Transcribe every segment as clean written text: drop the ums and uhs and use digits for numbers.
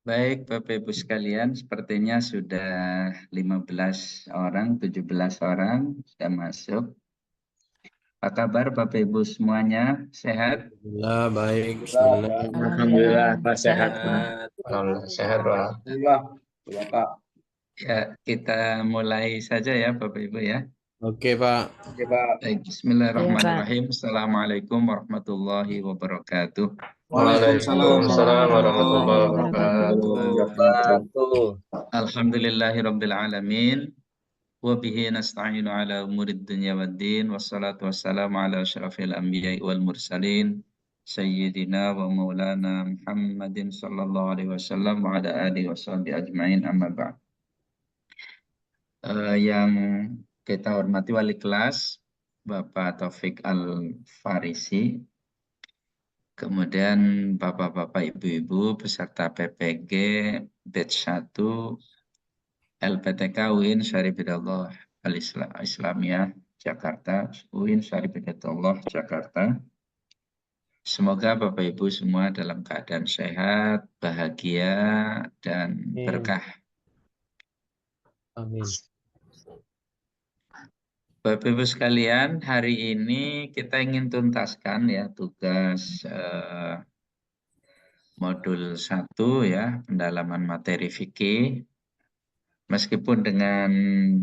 Baik, Bapak Ibu sekalian, sepertinya sudah 15 orang, 17 orang sudah masuk. Apa kabar Bapak Ibu semuanya? Sehat? Alhamdulillah baik. Alhamdulillah, Bismillah. Alhamdulillah, Pak sehat, Pak. Sehat. Alhamdulillah sehat, Pak. Alhamdulillah, ya Pak. Ya, kita mulai saja ya Bapak Ibu ya. Oke Pak. Ya Pak. Baik, Iya, Pak. Bismillahirrahmanirrahim. Assalamualaikum warahmatullahi wabarakatuh. Waalaikumsalam Waalaikumsalam warahmatullahi warahmatullahi wabarakatuh. wabarakatuh. Alhamdulillahirabbil alamin. Wa bihi nasta'inu ala umurid dunya waddin. Wassalatu wassalamu ala asyrafil anbiya'i wal mursalin. Sayyidina wa maulana Muhammadin sallallahu alaihi wasallam wa ala alihi washabihi ajma'in amma ba'd. Yang kita hormati wali kelas Bapak Taufik Al-Farisi, kemudian Bapak-bapak Ibu-ibu peserta PPG batch 1 LPTK UIN Syarif Hidayatullah Al-Islamiyah Jakarta, UIN Syarif Hidayatullah Jakarta. Semoga Bapak Ibu semua dalam keadaan sehat, bahagia, dan berkah. Amin. Bapak Ibu sekalian, hari ini kita ingin tuntaskan ya tugas modul 1 ya, pendalaman materi fikih. Meskipun dengan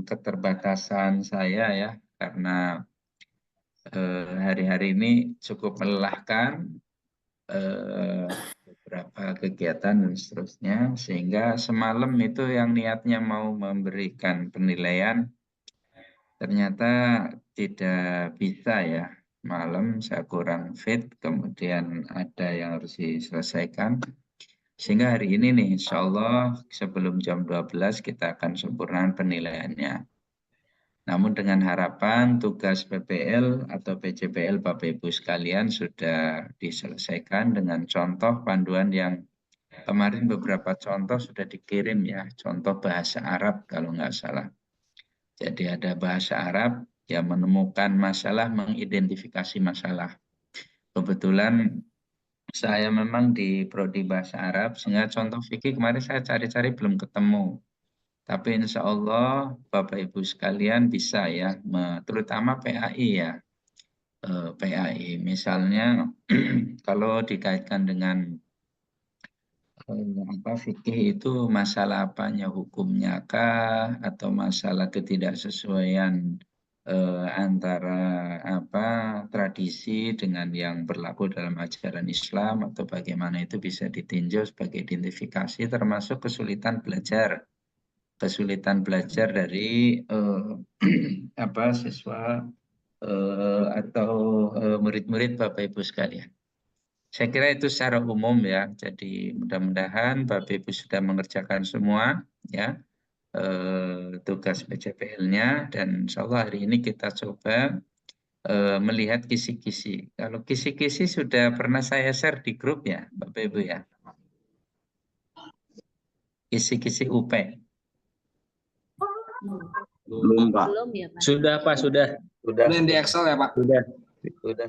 keterbatasan saya ya, karena hari-hari ini cukup melelahkan, beberapa kegiatan dan seterusnya, sehingga semalam itu yang niatnya mau memberikan penilaian ternyata tidak bisa ya. Malam saya kurang fit, kemudian ada yang harus diselesaikan. Sehingga hari ini nih, insya Allah sebelum jam 12 kita akan sempurnakan penilaiannya. Namun dengan harapan tugas PPL atau PJPL Bapak Ibu sekalian sudah diselesaikan dengan contoh panduan yang kemarin beberapa contoh sudah dikirim ya, contoh bahasa Arab kalau nggak salah. Jadi ada bahasa Arab yang menemukan masalah, mengidentifikasi masalah. Kebetulan saya memang di prodi bahasa Arab, sehingga contoh fikih kemarin saya cari-cari belum ketemu. Tapi insya Allah Bapak Ibu sekalian bisa ya, terutama PAI ya. PAI misalnya kalau dikaitkan dengan fikih itu masalah apanya, hukumnya kah atau masalah ketidaksesuaian antara tradisi dengan yang berlaku dalam ajaran Islam atau bagaimana itu bisa ditinjau sebagai identifikasi, termasuk kesulitan belajar dari siswa atau murid-murid Bapak Ibu sekalian. Saya kira itu secara umum ya. Jadi mudah-mudahan Bapak Ibu sudah mengerjakan semua ya tugas PJPL-nya, dan insya Allah hari ini kita coba melihat kisi-kisi. Kalau kisi-kisi sudah pernah saya share di grup ya Bapak Ibu ya. Kisi-kisi UP. Belum, Pak. Belum ya, Pak? Sudah Pak, sudah. Sudah di Excel ya, Pak? Sudah.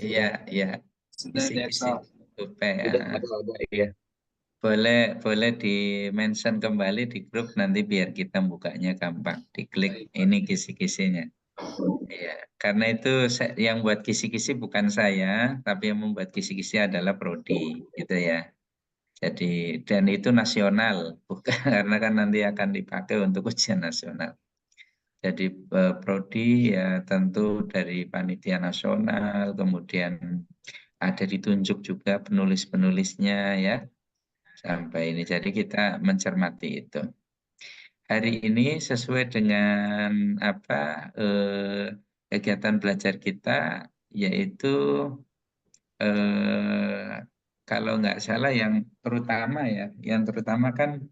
Iya, iya. Sudah di Kisi-kisi Excel. UP. Sudah ada, iya. Boleh di-mention kembali di grup nanti biar kita bukanya gampang. Diklik ini kisi-kisinya. Iya, karena itu yang buat kisi-kisi bukan saya, tapi yang membuat kisi-kisi adalah prodi, gitu ya. Jadi dan itu nasional, bukan karena kan nanti akan dipakai untuk ujian nasional. Jadi prodi ya tentu dari panitia nasional, kemudian ada ditunjuk juga penulis-penulisnya ya sampai ini. Jadi kita mencermati itu. Hari ini sesuai dengan kegiatan belajar kita, yaitu kalau nggak salah yang terutama kan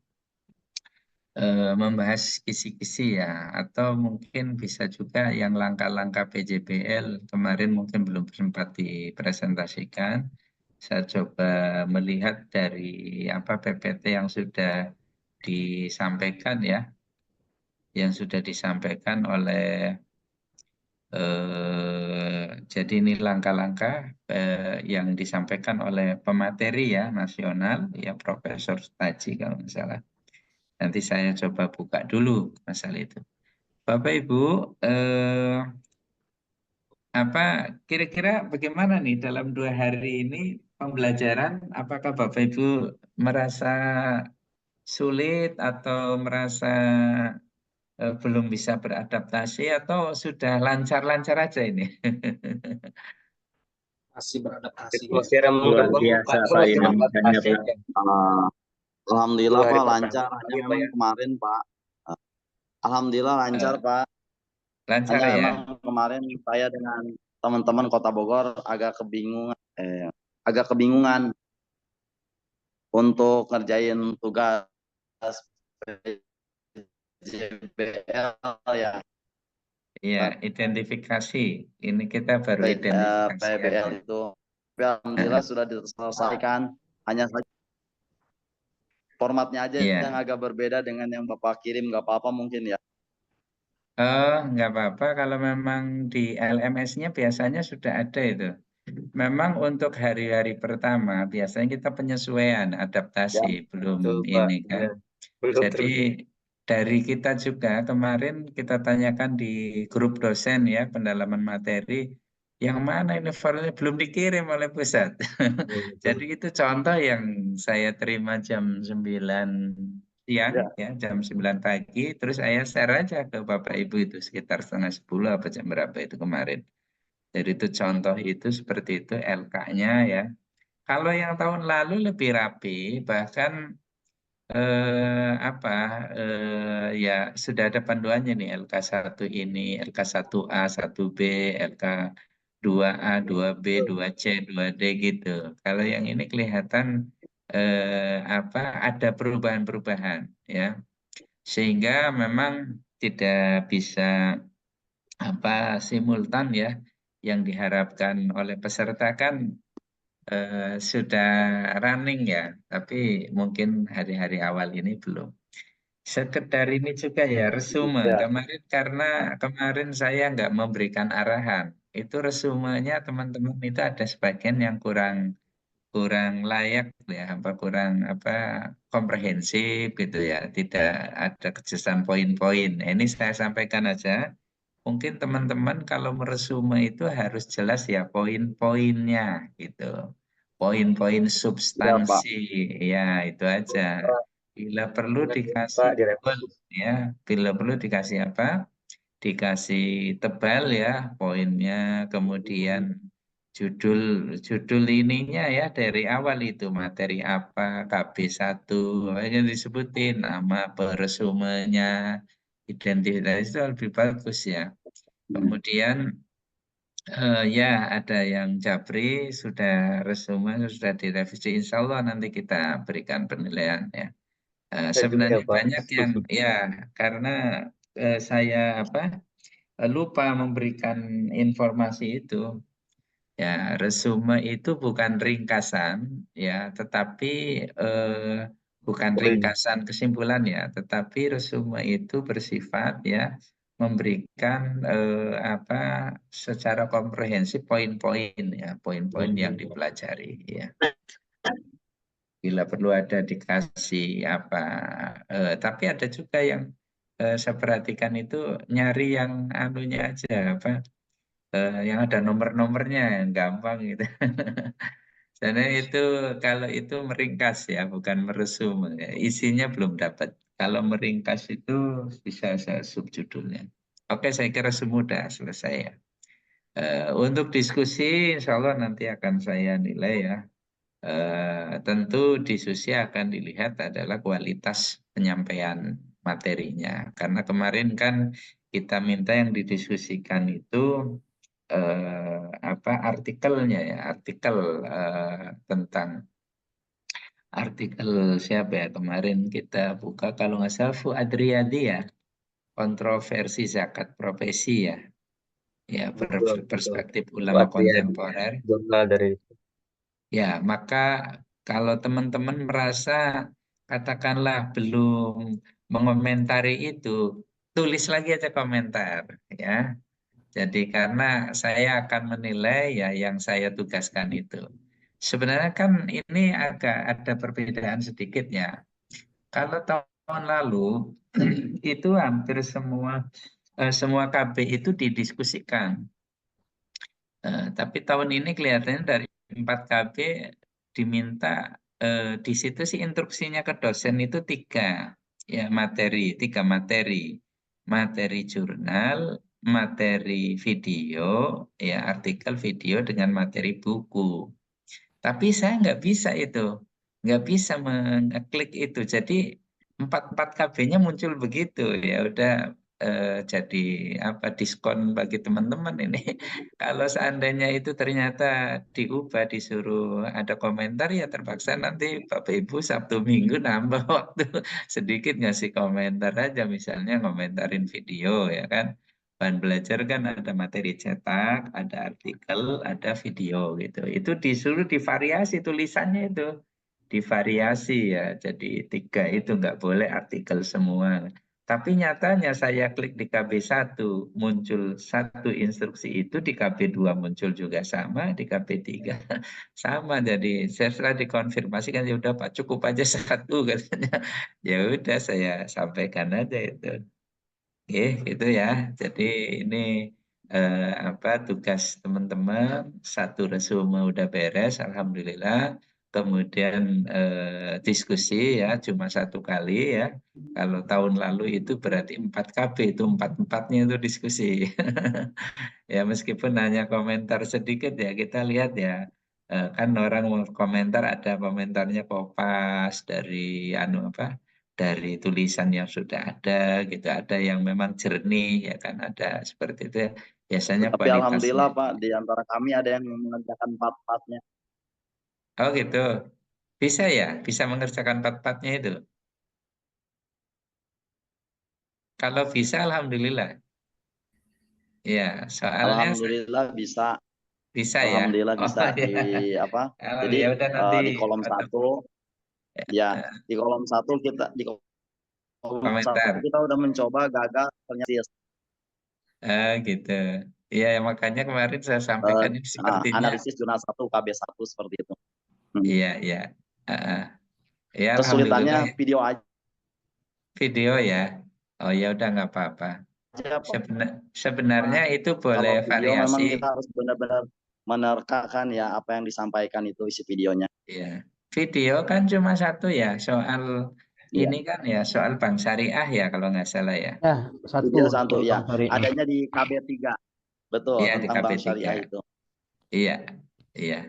membahas kisi-kisi ya, atau mungkin bisa juga yang langkah-langkah PJBL kemarin mungkin belum sempat dipresentasikan. Saya coba melihat dari PPT yang sudah disampaikan ya, yang sudah disampaikan oleh Jadi ini langkah-langkah yang disampaikan oleh pemateri ya nasional ya Profesor Taji kalau nggak salah. Nanti saya coba buka dulu masalah itu. Bapak Ibu, apa kira-kira bagaimana nih dalam 2 hari ini pembelajaran? Apakah Bapak Ibu merasa sulit atau merasa belum bisa beradaptasi atau sudah lancar-lancar aja ini? Masih beradaptasi. Atmosfer Luar biasa Pak ini makanya Pak. Alhamdulillah 2 hari Pak pertama lancar, hanya kemarin, Pak, memang ya. kemarin Pak. Alhamdulillah lancar Eh, Pak. lancar Hanya ya? memang kemarin saya dengan teman-teman Kota Bogor agak kebingungan untuk ngerjain tugas PJBL ya. Iya, identifikasi. Ini kita baru identifikasi PBL aja. itu. Tapi alhamdulillah sudah diselesaikan. Hanya saja formatnya aja yang Iya. agak berbeda dengan yang Bapak kirim, nggak apa-apa mungkin ya. Nggak apa-apa kalau memang di LMS-nya biasanya sudah ada itu. Memang untuk hari-hari pertama biasanya kita penyesuaian, adaptasi, Ya, belum Betul, Pak. ini kan. Ya. Belum Jadi terus. dari kita juga kemarin kita tanyakan di grup dosen ya, pendalaman materi, yang mana ini filenya belum dikirim oleh pusat. Jadi itu contoh yang saya terima jam 9 siang ya. ya, jam 9 pagi, terus saya share aja ke Bapak Ibu itu sekitar setengah 10 apa jam berapa itu kemarin. Jadi itu contoh itu seperti itu LK-nya ya. Kalau yang tahun lalu lebih rapi, bahkan apa ya sudah ada panduannya nih LK1 ini, LK1A, 1B, LK2A, 2B, 2C, 2D gitu. Kalau yang ini kelihatan apa ada perubahan-perubahan ya. Sehingga memang tidak bisa apa simultan ya yang diharapkan oleh peserta kan sudah running ya, tapi mungkin hari-hari awal ini belum. Sekedar ini juga ya resume. Ya. Kemarin karena kemarin saya nggak memberikan arahan, itu resumenya teman-teman itu ada sebagian yang kurang kurang layak ya, apa kurang apa komprehensif gitu ya, tidak ada kejelasan poin-poin. Nah, ini saya sampaikan aja. Mungkin teman-teman kalau meresume itu harus jelas ya poin-poinnya gitu. Poin-poin Ya Pak. substansi ya itu aja. Bila perlu dikasih Pak, tebal ya, bila perlu dikasih apa? Dikasih tebal ya poinnya, kemudian judul judul ininya ya dari awal itu materi apa KB1 yang disebutin nama peresumenya identitas itu lebih bagus ya. Kemudian ya ada yang Japri sudah resume sudah direvisi Insya Allah nanti kita berikan penilaian ya. Saya juga ya, Sebenarnya Pak. banyak yang ya karena saya apa lupa memberikan informasi itu. Ya, resume itu bukan ringkasan, ya, tetapi bukan Poin. ringkasan kesimpulan ya, tetapi resume itu bersifat ya memberikan apa secara komprehensif poin-poin ya, poin-poin yang dipelajari ya. Bila perlu ada dikasih apa, tapi ada juga yang saya perhatikan itu nyari yang anunya aja apa yang ada nomor-nomornya yang gampang gitu. Karena itu kalau itu meringkas ya, bukan meresum. Ya. Isinya belum dapat. Kalau meringkas itu bisa saya subjudulnya. Oke, saya kira sudah selesai ya. Untuk diskusi, insya Allah nanti akan saya nilai ya. Tentu diskusi akan dilihat adalah kualitas penyampaian materinya. Karena kemarin kan kita minta yang didiskusikan itu apa artikelnya ya, artikel tentang artikel siapa ya kemarin kita buka kalau nggak salah Fuad Riyadi ya, kontroversi zakat profesi ya, ya Betul, betul. perspektif ulama Buat dia kontemporer. jurnal dari Ya, maka kalau teman-teman merasa katakanlah belum mengomentari itu, tulis lagi aja komentar ya. Jadi karena saya akan menilai ya yang saya tugaskan itu. Sebenarnya kan ini agak ada perbedaan sedikit ya. Kalau tahun lalu itu hampir semua KB itu didiskusikan. Tapi tahun ini kelihatannya dari 4 KB diminta di situ sih instruksinya ke dosen itu tiga materi, materi jurnal, materi video, ya artikel video dengan materi buku. Tapi saya nggak bisa itu, nggak bisa mengeklik itu. Jadi 4 KB-nya muncul begitu ya udah jadi apa diskon bagi teman-teman ini. Kalau seandainya itu ternyata diubah disuruh ada komentar ya terpaksa nanti Bapak Ibu Sabtu Minggu nambah waktu sedikit ngasih komentar aja misalnya komentarin video ya kan. Bahan belajar kan ada materi cetak, ada artikel, ada video gitu. Itu disuruh divariasi tulisannya itu. Divariasi ya, jadi 3 itu nggak boleh artikel semua. Tapi nyatanya saya klik di KB1, muncul satu instruksi itu, di KB2 muncul juga sama, di KB3 sama. Jadi saya setelah dikonfirmasi kan ya udah Pak cukup aja satu katanya. Ya udah saya sampaikan aja itu. Oke, gitu ya. Jadi ini apa tugas teman-teman satu resume udah beres, alhamdulillah. Kemudian diskusi ya cuma 1 kali ya. Kalau tahun lalu itu berarti 4 KB itu 4-4-nya itu diskusi. Ya meskipun hanya komentar sedikit ya kita lihat ya. Kan orang mau komentar ada komentarnya kopas dari anu apa dari tulisan yang sudah ada gitu ada yang memang jernih ya kan ada seperti itu ya. Biasanya Tapi kualitasnya alhamdulillah Pak, di antara kami ada yang mengerjakan part-partnya. oh gitu bisa ya bisa mengerjakan 4-4-nya itu kalau bisa alhamdulillah ya soalnya Alhamdulillah bisa, bisa ya alhamdulillah oh bisa ya di apa? oh, Jadi ya udah nanti di kolom ketemu 1 ya, eh, di kolom 1 kita di kolom 1 komentar. kita udah mencoba gagal ternyata Gitu. Iya, ya, makanya kemarin saya sampaikan ini sepertinya. analisis jurnal 1 KB1 seperti itu. Hmm. Iya, iya. Heeh. Ya, alhamdulillah Kesulitannya video aja video ya. Oh ya udah nggak apa-apa. Pak. Sebenarnya itu boleh Kalau video variasi. memang kita harus benar-benar menerkakan ya apa yang disampaikan itu isi videonya. Ya, video kan cuma satu ya. Soal Iya. ini kan ya soal bank syariah ya kalau nggak salah ya. Ya, satu Video satu soal ya. Bang Syariah. Adanya di KB3. Betul, Iya di tentang bank KP3. syariah itu. Iya, iya.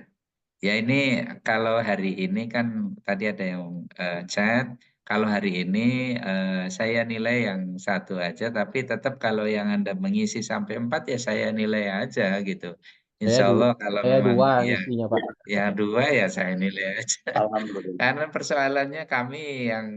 Ya ini kalau hari ini kan tadi ada yang chat. Kalau hari ini saya nilai yang satu aja, tapi tetap kalau yang Anda mengisi sampai 4 ya saya nilai aja gitu. Saya Insya dua, Allah kalau saya memang dua ya isinya Pak. yang 2 ya saya nilai aja. Alhamdulillah. Karena persoalannya kami yang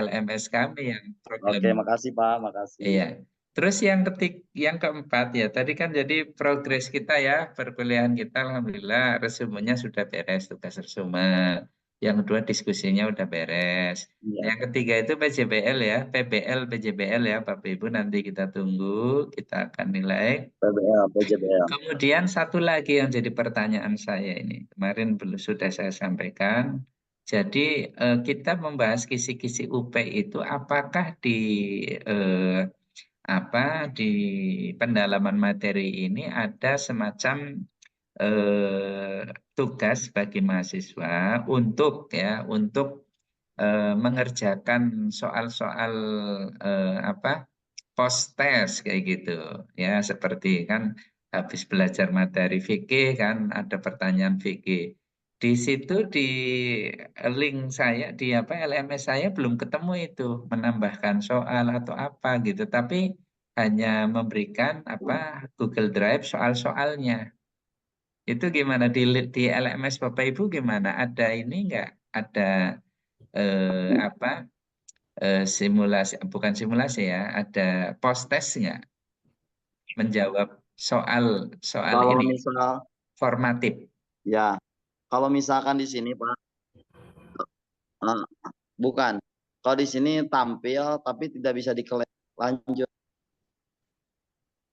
LMS kami yang problem. Oke, makasih Pak, makasih. Iya. Terus yang keempat ya, tadi kan jadi progres kita ya, perkuliahan kita alhamdulillah resumenya sudah beres, tugas resume. Yang kedua diskusinya udah beres. Iya, Yang ketiga itu PJBL ya, PBL, PJBL ya, Bapak Ibu nanti kita tunggu, kita akan nilai. PBL, PJBL. Kemudian satu lagi yang jadi pertanyaan saya ini, kemarin belum sudah saya sampaikan. Jadi kita membahas kisi-kisi UP itu apakah eh, di pendalaman materi ini ada semacam tugas bagi mahasiswa untuk mengerjakan soal-soal post test kayak gitu ya seperti kan habis belajar materi fikih kan ada pertanyaan fikih di situ di link saya di LMS saya belum ketemu itu menambahkan soal atau apa gitu tapi hanya memberikan Google Drive soal-soalnya itu gimana di LMS Bapak Ibu gimana ada ini enggak ada apa simulasi bukan simulasi ya ada post testnya menjawab soal soal Kalau ini misal formatif. ya, kalau misalkan di sini Pak, eh, bukan. Kalau di sini tampil tapi tidak bisa lanjut.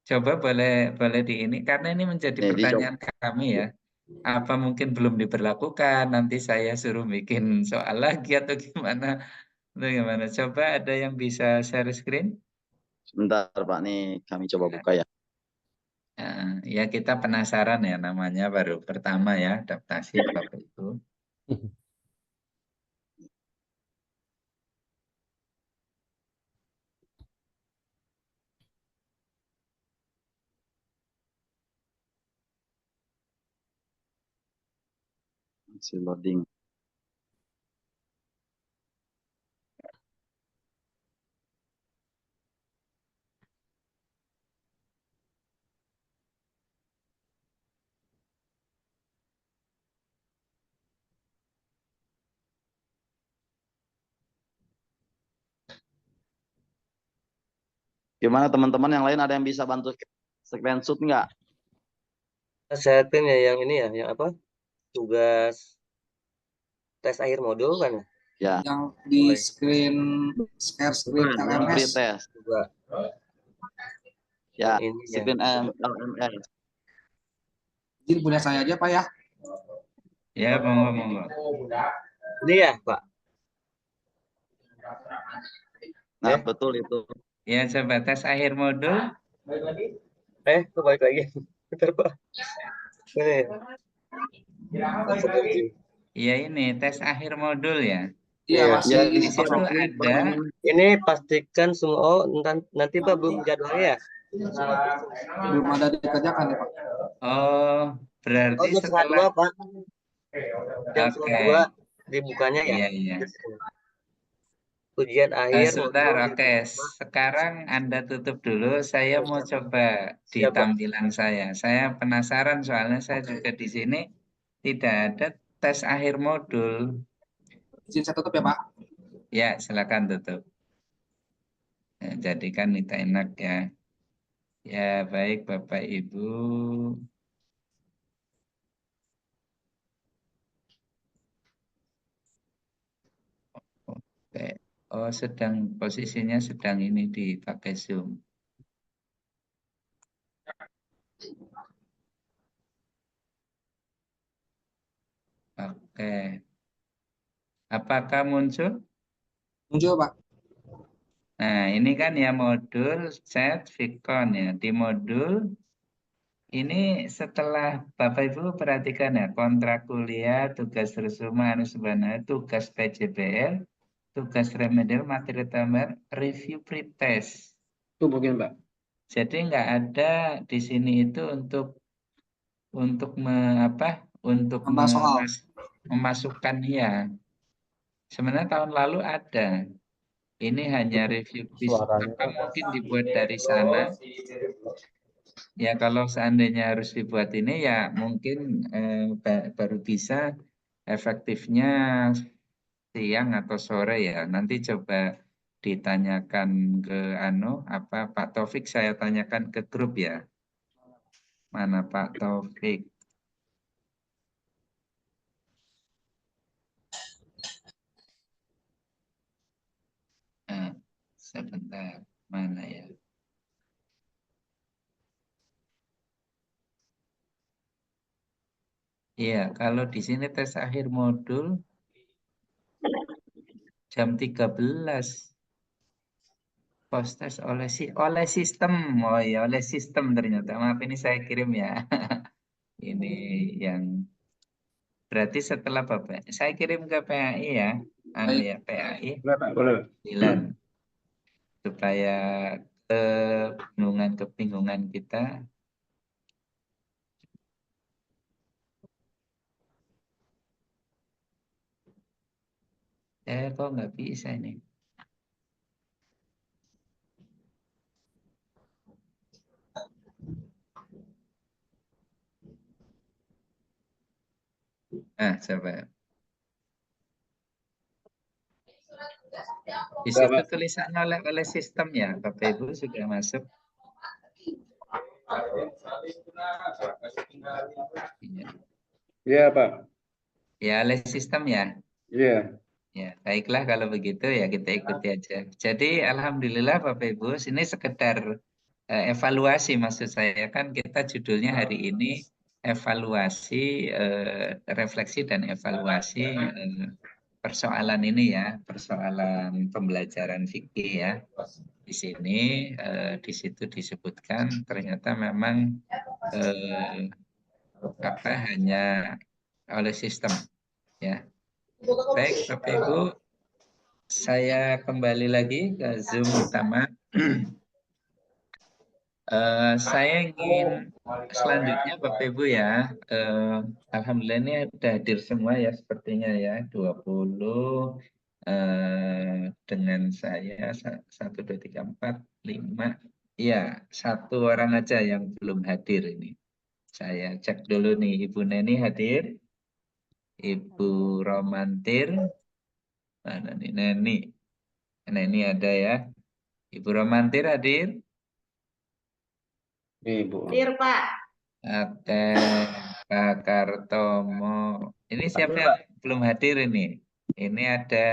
Coba boleh di ini karena ini menjadi Nih, pertanyaan kami ya. Apa mungkin belum diberlakukan? Nanti saya suruh bikin soal lagi atau gimana? Atau gimana? Coba ada yang bisa share screen? Sebentar Pak, nih kami coba buka ya. Ya kita penasaran ya, namanya baru pertama ya adaptasi Bapak Ibu. Masih loading. Gimana teman-teman yang lain, ada yang bisa bantu screenshot nggak? Saya tim ya yang ini ya, yang apa? Tugas tes akhir modul kan ya? Ya, Yang di share screen LMS. free test. Juga Ya, ini ya. screen LMS. Izin punya saya aja Pak ya. Ya, monggo. Ini ya, Pak. Nah, betul itu. Ya, coba tes akhir modul. Balik lagi. Bentar, Pak. Ini. Ya ini tes akhir modul ya. Iya, masih Ya, Di situ ada. Ini pastikan semua. Oh, nanti Pak belum jadwalnya ya? belum ada dikerjakan ya Pak. Oh, berarti jam setelah. 2, Pak. Jam Oke. 2 dibukanya ya? Iya. Ujian akhir. Sebentar, oke. Sekarang Anda tutup dulu. Saya mau coba di Siap, Pak. tampilan saya. Saya penasaran soalnya saya juga di sini tidak ada tes akhir modul. Izin saya tutup ya Pak. Ya, silakan tutup. Ya, jadi kan itu enak ya. Ya, baik Bapak Ibu. Oke. Oh, posisinya sedang ini dipakai Zoom. Oke. Apakah muncul? Muncul Pak. Nah, ini kan ya modul chat Vicon ya. Di modul ini setelah Bapak Ibu perhatikan ya, kontrak kuliah, tugas resume, tugas PJBL, tugas remedial, materi tambahan, review pretest. Itu mungkin Pak. Jadi nggak ada di sini itu untuk memasukkan ya. Sebenarnya tahun lalu ada. Ini hanya review mungkin dibuat dari sana. Ya kalau seandainya harus dibuat ini ya mungkin baru bisa efektifnya siang atau sore ya. Nanti coba ditanyakan ke Pak Taufik, saya tanyakan ke grup ya. Mana Pak Taufik? Sebentar, mana ya? Iya, kalau di sini tes akhir modul jam 13. Post test oleh sistem. Oh iya, oleh sistem ternyata. Maaf ini saya kirim ya. Ini yang berarti setelah Bapak. Saya kirim ke PAI ya. PAI. Boleh. 9. Supaya kebingungan kita. Kok nggak bisa ini? Coba. Di situ tulisannya oleh sistem ya, Bapak Ibu sudah masuk. Iya Pak. Ya, oleh sistem ya. Iya. Ya, baiklah kalau begitu ya kita ikuti aja. Jadi alhamdulillah Bapak Ibu, ini sekedar evaluasi maksud saya, kan kita judulnya hari ini evaluasi, refleksi dan evaluasi persoalan ini ya, persoalan pembelajaran fikih ya. Di sini di situ disebutkan ternyata memang hanya oleh sistem ya. Baik Bapak Ibu, saya kembali lagi ke Zoom utama. Saya ingin selanjutnya Bapak Ibu ya, alhamdulillah ini sudah hadir semua ya sepertinya ya, 20 dengan saya 1, 2, 3, 4, 5, ya 1 orang aja yang belum hadir ini. Saya cek dulu nih, Ibu Neni hadir, Ibu Romantir, mana nih Neni ada ya, Ibu Romantir hadir. Ibu. Hadir, Pak. Oke, Pak Kartomo. Ini siapa yang belum hadir ini? Ini ada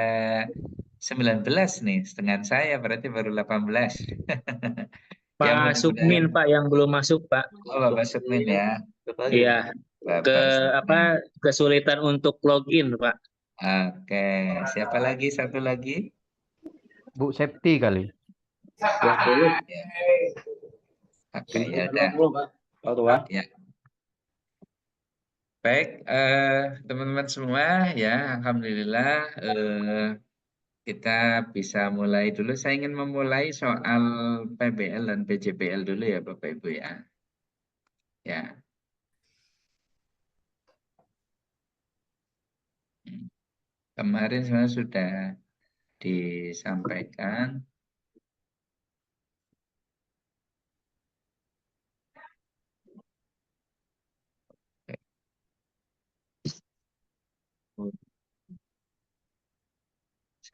19 nih, dengan saya berarti baru 18. Ya, Pak Sukmin Pak yang belum masuk Pak. Oh, Bapak Sukmin ya. Iya. Bapak Sukmin. Kesulitan untuk login Pak. Oke, siapa lagi? Satu lagi? Bu Septi kali. Ya. Oke, ya udah. Ya. Baik, teman-teman semua ya, alhamdulillah kita bisa mulai dulu. Saya ingin memulai soal PBL dan PJBL dulu ya Bapak Ibu ya. Ya. Kemarin sebenarnya sudah disampaikan.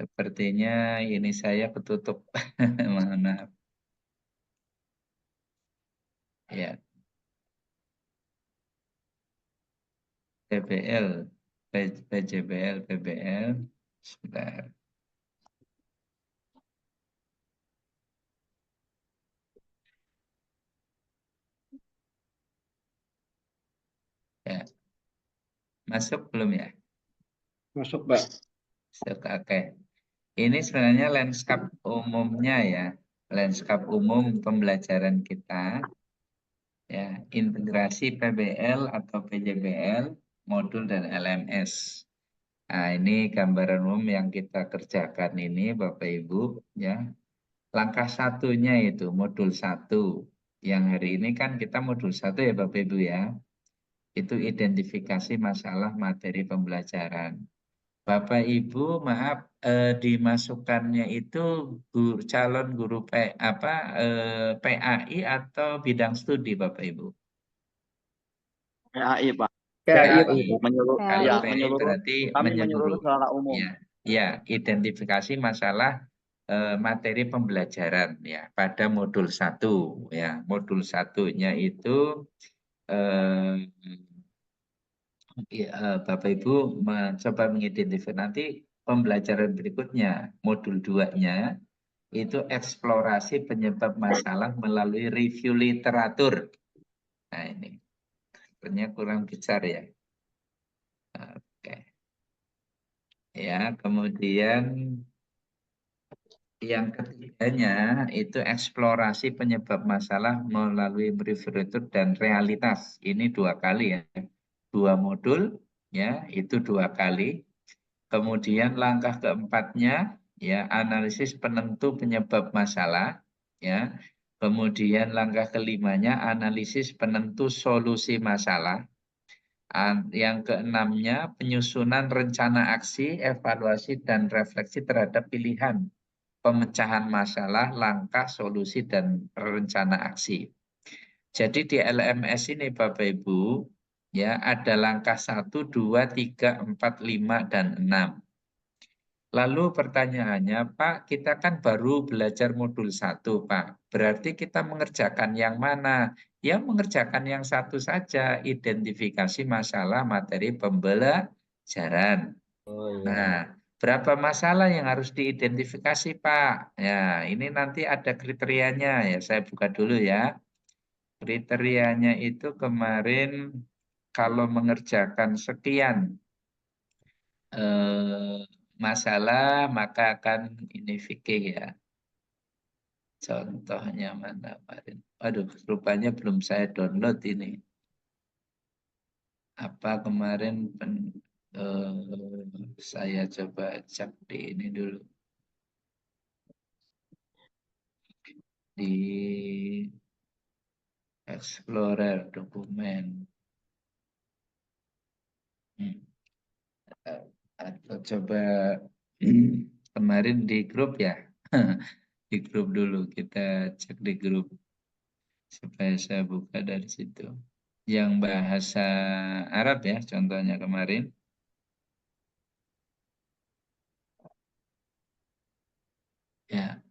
Sepertinya ini saya ketutup. Mohon maaf. Ya. PBL, PJBL, PBL. Sebentar. Ya. Masuk belum ya? Masuk, Pak. Oke. Ini sebenarnya lanskap umumnya ya. Lanskap umum pembelajaran kita. Ya, integrasi PBL atau PJBL, modul dan LMS. Nah, ini gambaran umum yang kita kerjakan ini Bapak Ibu ya. Langkah satunya itu modul 1. Yang hari ini kan kita modul 1 ya Bapak Ibu ya. Itu identifikasi masalah materi pembelajaran. Bapak Ibu, maaf dimasukkannya itu calon guru PAI atau bidang studi Bapak Ibu? PAI, Pak. PAI. Menyeluruh, PAI. ya, PAI menyeluruh. berarti Kami menyeluruh menyeluruh. secara umum. Ya, identifikasi masalah materi pembelajaran ya pada modul 1 ya. Modul 1-nya itu Bapak Ibu mencoba mengidentifikasi nanti pembelajaran berikutnya, modul 2-nya itu eksplorasi penyebab masalah melalui review literatur. Nah ini, sebenarnya kurang besar ya. Oke. Ya, kemudian yang ketiganya itu eksplorasi penyebab masalah melalui review literatur dan realitas. Ini 2 kali ya. 2 modul ya, itu 2 kali. Kemudian langkah keempatnya ya analisis penentu penyebab masalah ya. Kemudian langkah kelimanya analisis penentu solusi masalah. Yang keenamnya penyusunan rencana aksi, evaluasi dan refleksi terhadap pilihan pemecahan masalah, langkah, solusi dan rencana aksi. Jadi di LMS ini Bapak Ibu ya ada langkah 1, 2, 3, 4, 5 dan 6. Lalu pertanyaannya, Pak, kita kan baru belajar modul 1, Pak. Berarti kita mengerjakan yang mana? Ya mengerjakan yang 1 saja, identifikasi masalah materi pembelajaran. Oh, iya. Nah, berapa masalah yang harus diidentifikasi, Pak? Ya, ini nanti ada kriterianya ya. Saya buka dulu ya. Kriterianya itu kemarin kalau mengerjakan sekian masalah maka akan ini fikih ya. Contohnya mana kemarin? Aduh, rupanya belum saya download ini. Apa kemarin saya coba cek di ini dulu. Di Explorer dokumen. Atau coba kemarin di grup ya. Di grup dulu, kita cek di grup. Supaya saya buka dari situ. Yang bahasa Arab ya, contohnya kemarin. Ya,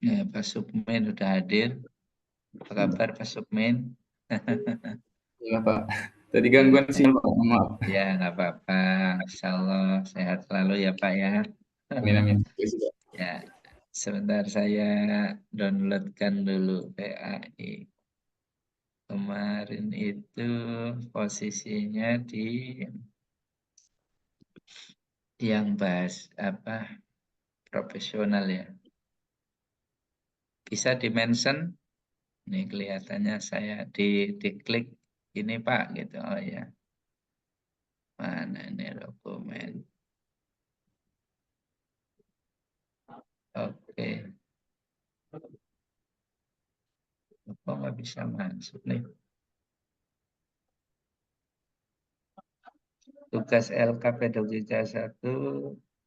ya Pak Sukmen sudah hadir. Apa kabar Pak Sukmen? Ya Pak. Tadi gangguan sinyal Pak, mohon maaf. Ya, nggak apa-apa. Insya Allah sehat selalu ya Pak ya. Amin amin. Ya, sebentar saya downloadkan dulu PAI. Kemarin itu posisinya di yang bahas apa profesional ya. Bisa di-mention. Ini kelihatannya saya diklik ini Pak gitu. Oh ya. Mana ini dokumen? Oke. Kok nggak bisa masuk nih? Tugas LK Pedagogika 1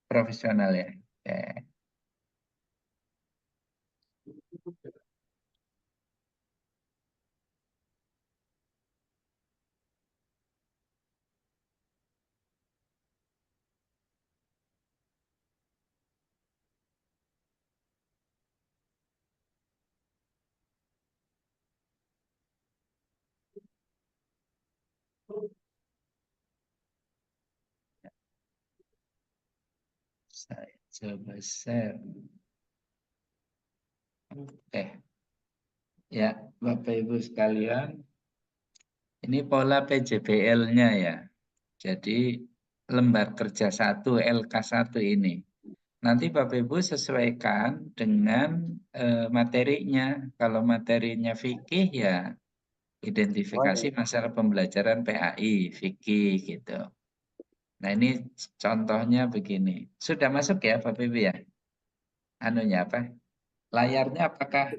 profesional ya. Oke. Saya coba share. Oke. Ya, Bapak Ibu sekalian, ini pola PJBL-nya ya. Jadi lembar kerja 1 LK1 ini. Nanti Bapak Ibu sesuaikan dengan materinya. Kalau materinya fikih ya identifikasi masalah pembelajaran PAI, fikih gitu. Nah ini contohnya begini. Sudah masuk ya Bapak Ibu ya? Anunya apa? Layarnya apakah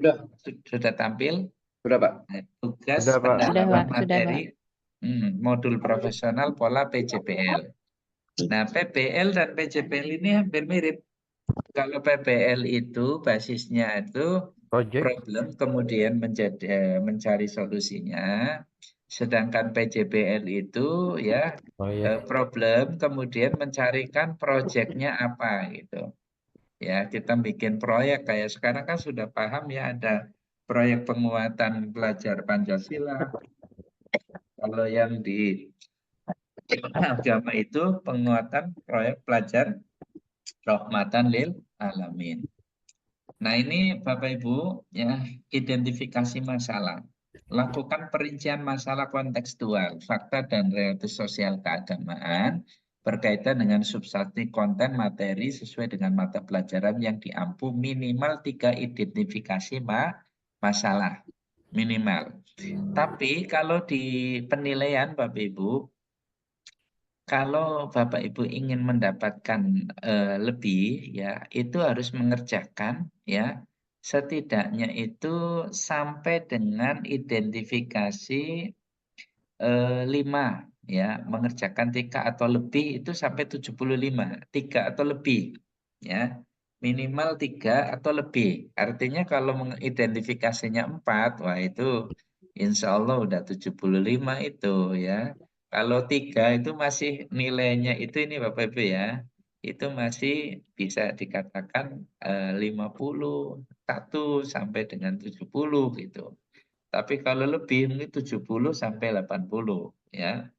sudah tampil? Sudah Pak. Nah, tugas Sudah, Pak. pendalaman Sudah, Pak. materi modul profesional pola PJBL. Nah PBL dan PJBL ini hampir mirip. Kalau PBL itu basisnya itu Project. problem kemudian mencari solusinya. Sedangkan PJBL itu ya Oh iya. problem kemudian mencarikan proyeknya apa gitu. Ya, kita bikin proyek kayak sekarang kan sudah paham ya ada proyek penguatan belajar Pancasila. Kalau yang di agama itu penguatan proyek pelajar rahmatan lil alamin. Nah, ini Bapak Ibu ya identifikasi masalah. Lakukan perincian masalah kontekstual, fakta dan realitas sosial keagamaan berkaitan dengan substansi konten materi sesuai dengan mata pelajaran yang diampu minimal 3 identifikasi masalah minimal. Tapi kalau di penilaian Bapak Ibu, kalau Bapak Ibu ingin mendapatkan lebih ya itu harus mengerjakan ya setidaknya itu sampai dengan identifikasi 5 ya mengerjakan 3 atau lebih itu sampai 75 3 atau lebih ya minimal 3 atau lebih artinya kalau mengidentifikasinya 4 wah itu insya Allah udah 75 itu ya kalau 3 itu masih nilainya itu ini Bapak Ibu ya itu masih bisa dikatakan 51 sampai dengan 70 gitu. Tapi kalau lebih mungkin 70 sampai 80 ya.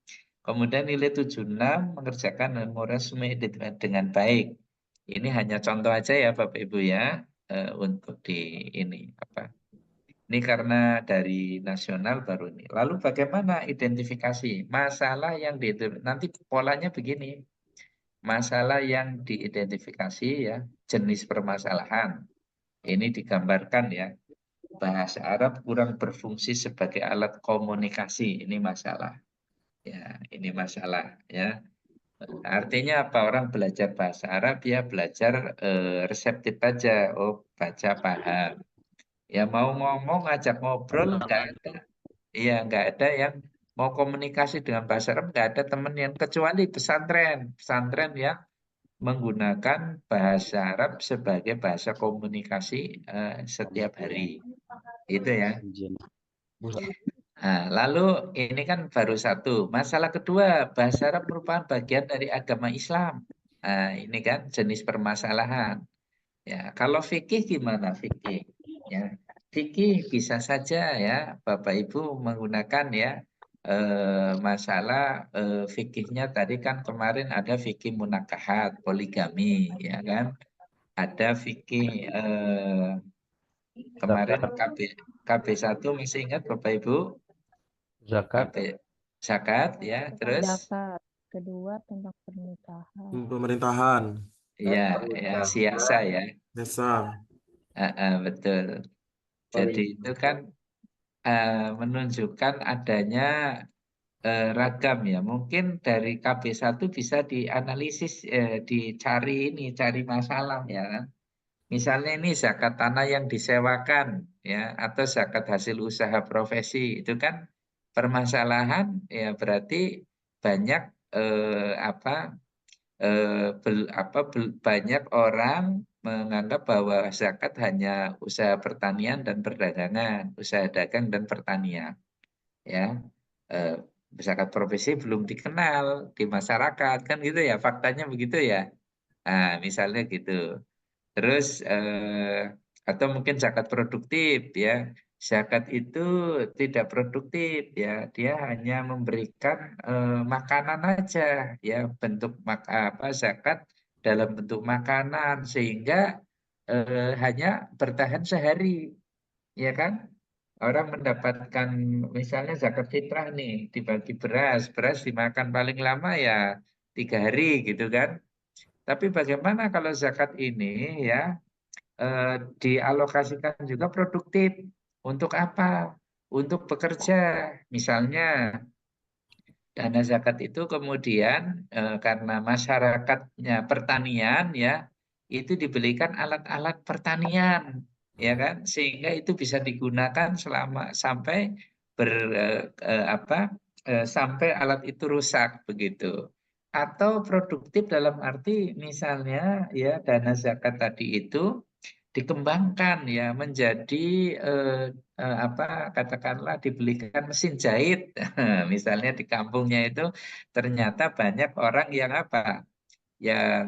kemudian nilai 76 mengerjakan memorasme dengan baik. Ini hanya contoh aja ya Bapak Ibu ya, untuk di ini apa. Ini karena dari nasional baru ini. Lalu bagaimana identifikasi masalah yang nanti polanya begini. Masalah yang diidentifikasi ya, jenis permasalahan. Ini digambarkan ya. Bahasa Arab kurang berfungsi sebagai alat komunikasi. Ini masalah. Ya, ini masalah ya. Artinya apa? Orang belajar bahasa Arab ya belajar reseptif aja. Oh, baca paham. Ya mau ngomong, ngajak ngobrol nggak ada. Iya, nggak ada yang mau komunikasi dengan bahasa Arab, nggak ada teman yang kecuali pesantren. Pesantren yang menggunakan bahasa Arab sebagai bahasa komunikasi setiap hari. Itu ya. Nah, lalu ini kan baru satu. Masalah kedua, bahasa Arab merupakan bagian dari agama Islam. Nah, ini kan jenis permasalahan. Ya, kalau fikih gimana fikih? Ya, fikih bisa saja ya, Bapak Ibu menggunakan ya masalah fikihnya tadi kan kemarin ada fikih munakahat, poligami, ya kan? Ada fikih kemarin KB1 masih ingat Bapak Ibu? Zakat. KB zakat ya, terus Zakat. Kedua tentang pernikahan. Pemerintahan, ya ya siasa ya. desa. Betul. Jadi itu kan menunjukkan adanya ragam ya. Mungkin dari KB1 bisa dianalisis, dicari ini, cari masalah ya kan. Misalnya ini zakat tanah yang disewakan ya atau zakat hasil usaha profesi itu kan permasalahan ya berarti banyak banyak orang menganggap bahwa zakat hanya usaha pertanian dan perdagangan, usaha dagang dan pertanian ya. Eh, Zakat profesi belum dikenal di masyarakat kan gitu ya, faktanya begitu ya. Nah, misalnya gitu. Terus atau mungkin zakat produktif ya. Zakat itu tidak produktif ya, dia hanya memberikan makanan aja ya, bentuk apa zakat dalam bentuk makanan sehingga hanya bertahan sehari ya kan. Orang mendapatkan misalnya zakat fitrah nih dibagi beras, beras dimakan paling lama ya 3 hari gitu kan. Tapi bagaimana kalau zakat ini ya dialokasikan juga produktif. Untuk apa? Untuk bekerja. Misalnya dana zakat itu kemudian karena masyarakatnya pertanian ya, itu dibelikan alat-alat pertanian ya kan, sehingga itu bisa digunakan selama sampai sampai alat itu rusak begitu. Atau produktif dalam arti misalnya ya dana zakat tadi itu dikembangkan ya menjadi katakanlah dibelikan mesin jahit. Misalnya di kampungnya itu ternyata banyak orang yang yang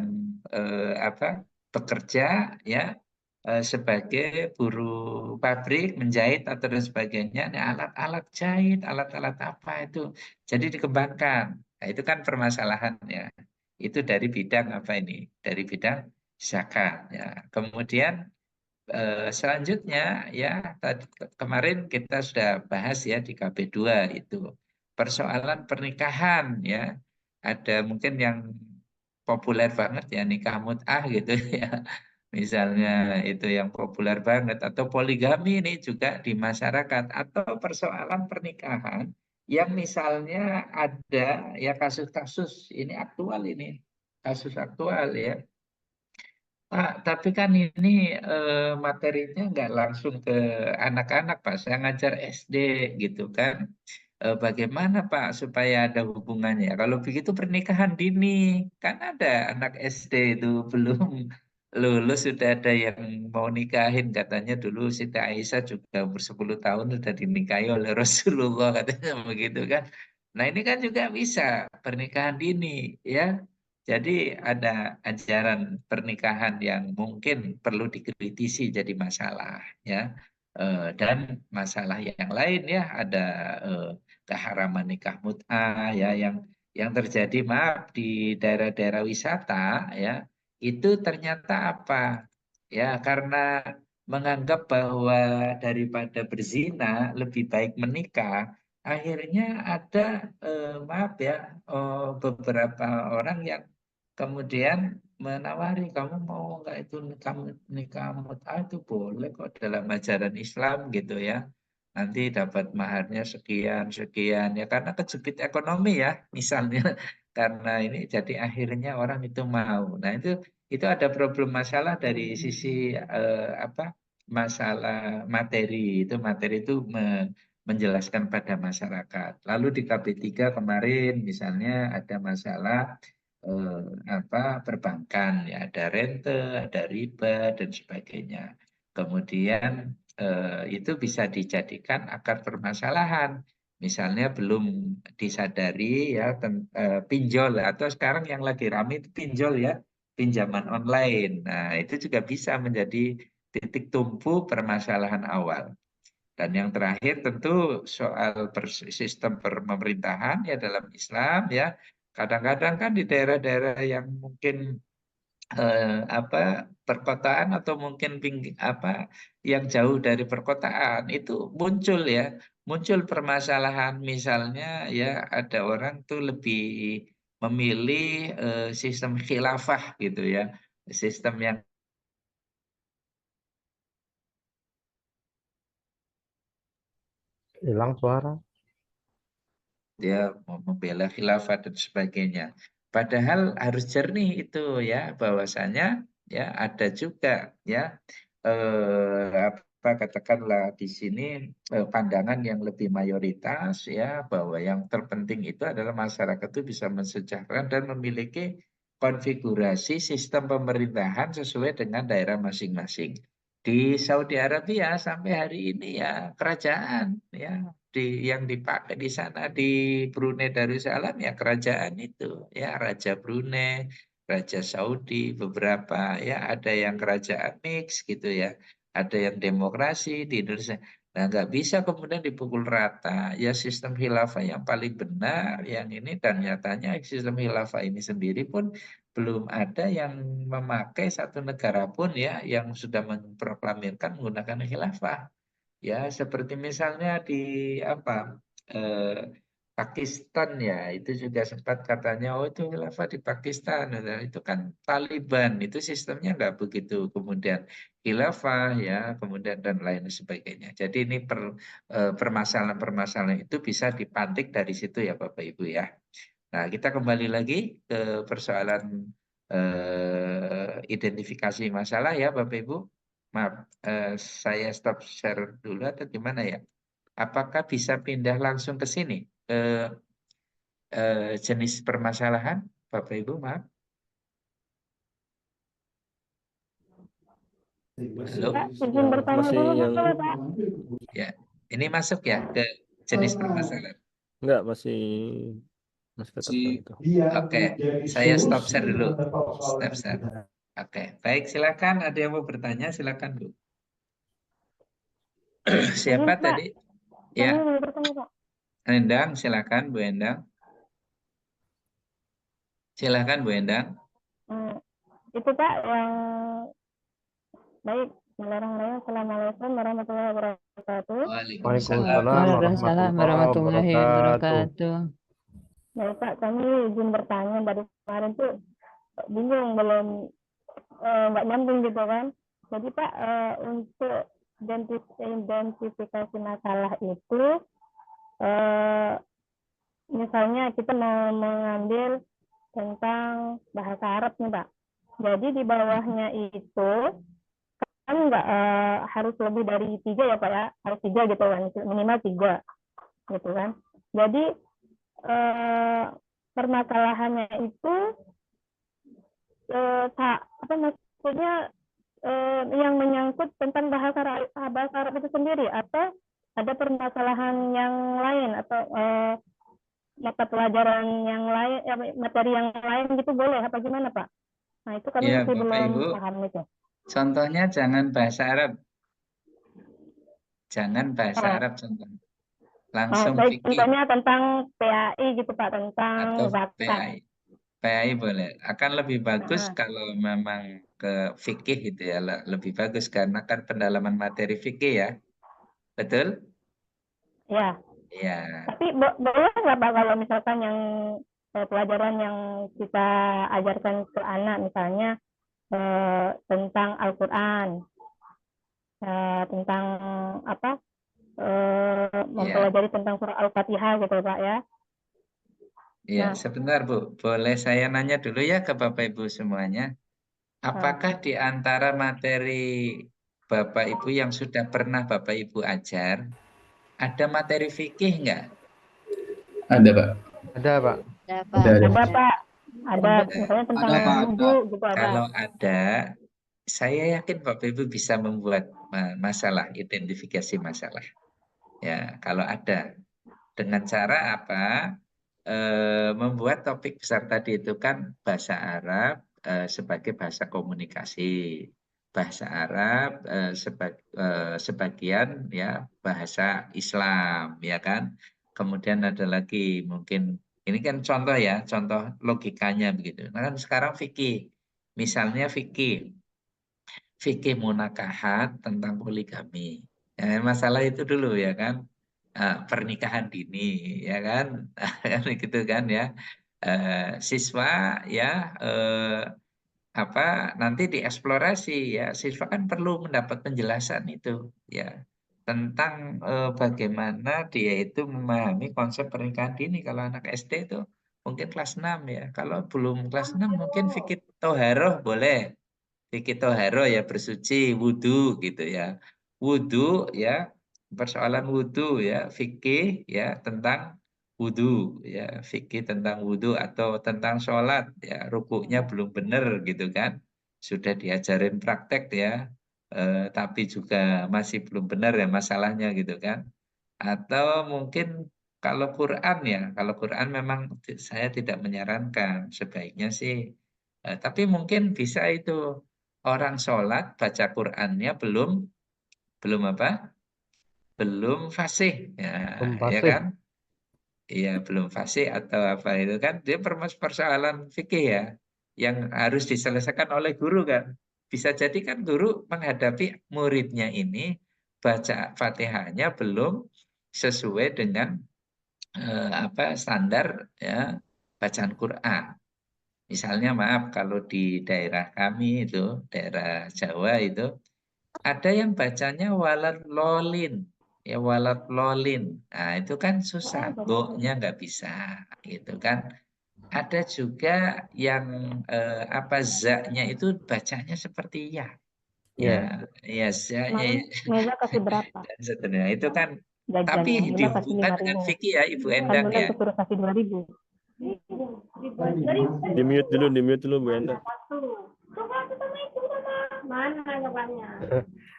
bekerja ya sebagai buruh pabrik menjahit atau dan sebagainya. Nah, alat-alat jahit, alat-alat apa itu jadi dikembangkan. Nah, itu kan permasalahannya. Itu dari bidang apa ini? Dari bidang zakat ya. Kemudian selanjutnya ya tadi kemarin kita sudah bahas ya di KB2 itu persoalan pernikahan ya. Ada mungkin yang populer banget ya nikah mut'ah gitu ya. Misalnya itu yang populer banget atau poligami ini juga di masyarakat atau persoalan pernikahan yang misalnya ada ya kasus-kasus ini aktual ini kasus aktual ya. Pak, tapi kan ini materinya nggak langsung ke anak-anak, Pak. Saya ngajar SD gitu kan. Bagaimana Pak supaya ada hubungannya? Kalau begitu pernikahan dini, kan ada anak SD itu belum lulus sudah ada yang mau nikahin katanya dulu Siti Aisyah juga umur 10 tahun sudah dinikahi oleh Rasulullah katanya begitu kan. Nah ini kan juga bisa pernikahan dini ya. Jadi ada ajaran pernikahan yang mungkin perlu dikritisi jadi masalah ya. Dan masalah yang lain ya ada keharaman nikah mut'ah ya Yang terjadi maaf di daerah-daerah wisata ya, itu ternyata apa? Ya karena menganggap bahwa daripada berzina lebih baik menikah, akhirnya ada maaf ya beberapa orang yang kemudian menawari, kamu mau nggak itu kamu nikah mut'ah itu boleh kok dalam ajaran Islam gitu ya. Nanti dapat maharnya sekian sekian ya karena kejepit ekonomi ya misalnya karena ini jadi akhirnya orang itu mau. Nah itu ada problem masalah dari sisi apa masalah materi itu menjelaskan pada masyarakat. Lalu di KB3 kemarin misalnya ada masalah apa perbankan ya ada rente, ada riba dan sebagainya. Kemudian itu bisa dijadikan akar permasalahan. Misalnya belum disadari ya pinjol atau sekarang yang lagi ramai itu pinjol ya, pinjaman online. Nah, itu juga bisa menjadi titik tumpu permasalahan awal. Dan yang terakhir tentu soal sistem pemerintahan ya dalam Islam ya. Kadang-kadang kan di daerah-daerah yang mungkin apa perkotaan atau mungkin apa yang jauh dari perkotaan itu muncul ya, muncul permasalahan misalnya ya ada orang tuh lebih memilih sistem khilafah gitu ya, sistem yang Hilang suara. dia mau membela khilafah dan sebagainya. Padahal harus jernih itu ya bahwasanya ya ada juga ya apa katakanlah di sini pandangan yang lebih mayoritas ya bahwa yang terpenting itu adalah masyarakat itu bisa mensejahterakan dan memiliki konfigurasi sistem pemerintahan sesuai dengan daerah masing-masing. Di Saudi Arabia sampai hari ini ya kerajaan ya yang dipakai di sana di Brunei Darussalam ya kerajaan itu ya Raja Brunei, Raja Saudi, beberapa ya ada yang kerajaan mix gitu ya, ada yang demokrasi di Indonesia. Nah nggak bisa kemudian dipukul rata ya sistem khilafah yang paling benar yang ini dan nyatanya sistem khilafah ini sendiri pun belum ada yang memakai satu negara pun ya yang sudah memproklamirkan menggunakan khilafah. Ya, seperti misalnya di apa Pakistan ya, itu juga sempat katanya, oh itu khilafah di Pakistan, nah, itu kan Taliban, itu sistemnya nggak begitu. Kemudian khilafah ya, kemudian dan lain sebagainya. Jadi ini permasalahan-permasalahan itu bisa dipantik dari situ ya Bapak Ibu ya. Nah, kita kembali lagi ke persoalan identifikasi masalah ya Bapak Ibu. Maaf, saya stop share dulu atau gimana ya? Apakah bisa pindah langsung ke sini? Ke jenis permasalahan, Bapak Ibu, maaf. Halo? Pak, izin bertanya Masih dulu yang boleh, Pak? Ya, ini masuk ya ke jenis permasalahan. enggak masih tetap yang itu. Oke, saya stop share dulu. Stop share. Oke, baik silakan. Ada yang mau bertanya? Silakan Bu. Siapa Izin, Pak. tadi? Ya, Kami mau bertanya, Pak. Endang, silakan Bu Endang. Silakan Bu Endang. Itu Pak yang baik. Bismillahirrahmanirrahim. Assalamualaikum warahmatullahi wabarakatuh. Waalaikumsalam. Waalaikumsalam warahmatullahi wabarakatuh. Baik Pak, kami izin bertanya dari kemarin tuh bingung belum nggak nyambung gitu kan. Jadi Pak untuk identifikasi masalah itu misalnya kita mau mengambil tentang bahasa Arab nih Pak. Jadi di bawahnya itu kan nggak harus lebih dari 3 ya Pak ya, harus 3 gitu kan, minimal 3 gitu kan. Jadi permasalahannya itu apa maksudnya yang menyangkut tentang bahasa Arab itu sendiri atau ada permasalahan yang lain atau mata pelajaran yang lain, materi yang lain gitu boleh apa gimana Pak? Nah itu kami Ya, masih Bapak belum Ibu. paham itu. Contohnya jangan bahasa Arab. Jangan bahasa Arab contohnya. langsung baik fikih contohnya tentang PAI gitu Pak, tentang atau zakat. PAI. PAI boleh. Akan lebih bagus Nah, kalau memang ke fikih gitu ya, lebih bagus karena kan pendalaman materi fikih ya. Betul? ya. Iya. Tapi boleh nggak Pak kalau misalkan yang pelajaran yang kita ajarkan ke anak misalnya tentang Al-Quran, tentang apa mempelajari tentang surah Al-Fatihah gitu Pak ya. Iya, Nah, sebentar Bu. Boleh saya nanya dulu ya ke Bapak Ibu semuanya. Apakah di antara materi Bapak Ibu yang sudah pernah Bapak Ibu ajar, ada materi fikih nggak? Ada, Pak. Ada, Pak. Ada, Pak. Ada. ada Pak, ada misalnya tentang Ada, Pak, wudhu gitu ada. Kalau ada, saya yakin Bapak Ibu bisa membuat masalah, identifikasi masalah. Ya, kalau ada. Dengan cara apa? Membuat topik besar tadi itu kan bahasa Arab sebagai bahasa komunikasi. Bahasa Arab sebagian ya bahasa Islam, ya kan? Kemudian ada lagi mungkin ini kan contoh ya, contoh logikanya begitu. Nah kan sekarang fikih. Misalnya fikih munakahat tentang poligami. Ya, masalah itu dulu ya kan. Pernikahan dini ya kan. Kan gitu kan ya. Siswa ya nanti dieksplorasi ya. Siswa kan perlu mendapat penjelasan itu ya tentang bagaimana dia itu memahami konsep pernikahan dini. Kalau anak SD itu mungkin kelas 6 ya. Kalau belum kelas 6 mungkin fikih toharoh boleh. Fikih toharoh ya bersuci, wudhu gitu ya. Wudhu ya, persoalan wudhu ya, fikih ya tentang wudhu ya, fikih tentang wudhu atau tentang sholat ya, rukuknya belum benar gitu kan. Sudah diajarin praktek ya, tapi juga masih belum benar ya masalahnya gitu kan. Atau mungkin kalau Quran ya, kalau Quran memang saya tidak menyarankan, sebaiknya sih, tapi mungkin bisa itu orang sholat baca Qurannya belum apa? Belum fasih, ya, ya Fasih. kan? Iya belum fasih atau apa itu kan dia persoalan fikih ya, yang harus diselesaikan oleh guru kan. Bisa jadi kan guru menghadapi muridnya ini baca Fatihahnya belum sesuai dengan standar ya bacaan Quran. Misalnya maaf kalau di daerah kami itu, daerah Jawa itu ada yang bacanya walad lolin, ya walad lolin. Nah itu kan susah, boknya nggak bisa, gitu kan. Ada juga yang zaknya itu bacanya seperti ya, Ya. ya zaknya Kemarin Meza kasih berapa dan seterusnya. Itu kan, tapi jajannya? Bunda kasih dihubungkan dengan 5.000. fikih ya Ibu Kan Endang Bunda ya. disuruh kasih 2.000. Di mute dulu Bu Endang. Mana jawabannya?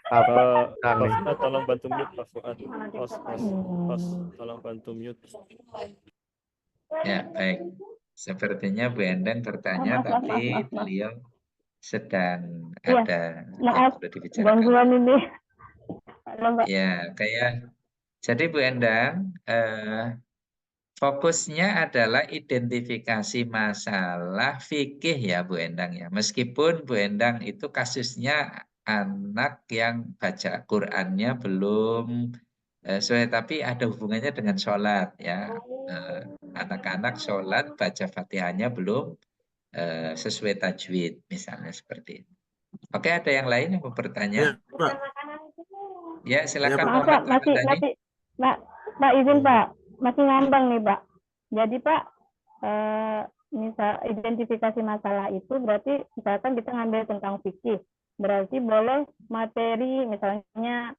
Apa Nah, Pak nih. Fuad tolong bantu mute Pak Fuad. Os, tolong bantu mute. Ya, baik. Sepertinya Bu Endang bertanya, tapi beliau sedang Iya, ada yang maaf perlu dibicarakan. gangguan ini. Halo, Mbak. Ya, jadi Bu Endang, fokusnya adalah identifikasi masalah fikih ya Bu Endang ya. Meskipun Bu Endang itu kasusnya anak yang baca Qur'annya belum sesuai, tapi ada hubungannya dengan sholat ya. Anak-anak sholat baca Fatihahnya belum sesuai tajwid misalnya seperti itu. Oke, ada yang lain yang mau bertanya? Ya, Pak. Ya, silakan Maaf Pak, Muhammad masih Ramadhani. Pak izin Pak, masih ngambang nih Pak. Jadi Pak, misal identifikasi masalah itu berarti misalkan kita ngambil tentang fikih, berarti boleh materi misalnya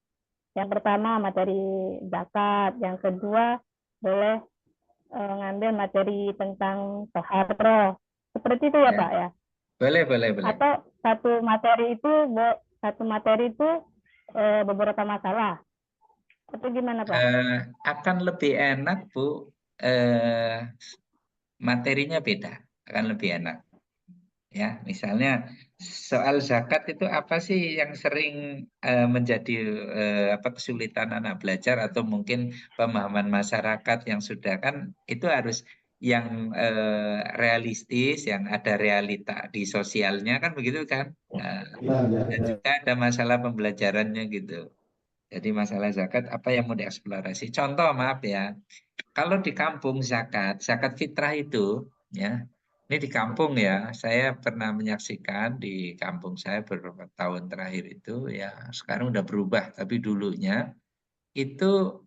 yang pertama materi zakat, yang kedua boleh ngambil materi tentang toharo. Seperti itu ya Pak ya? Boleh. Atau satu materi itu beberapa masalah. Atau gimana Pak? Akan lebih enak Bu, materinya beda, akan lebih enak. Ya, misalnya soal zakat itu apa sih yang sering menjadi kesulitan anak belajar atau mungkin pemahaman masyarakat yang sudah kan itu harus yang realistis, yang ada realita di sosialnya kan begitu kan? Dan juga ada masalah pembelajarannya gitu. Jadi masalah zakat apa yang mau dieksplorasi? Contoh maaf ya, kalau di kampung zakat fitrah itu ya, ini di kampung ya, saya pernah menyaksikan di kampung saya beberapa tahun terakhir itu ya, sekarang udah berubah, tapi dulunya itu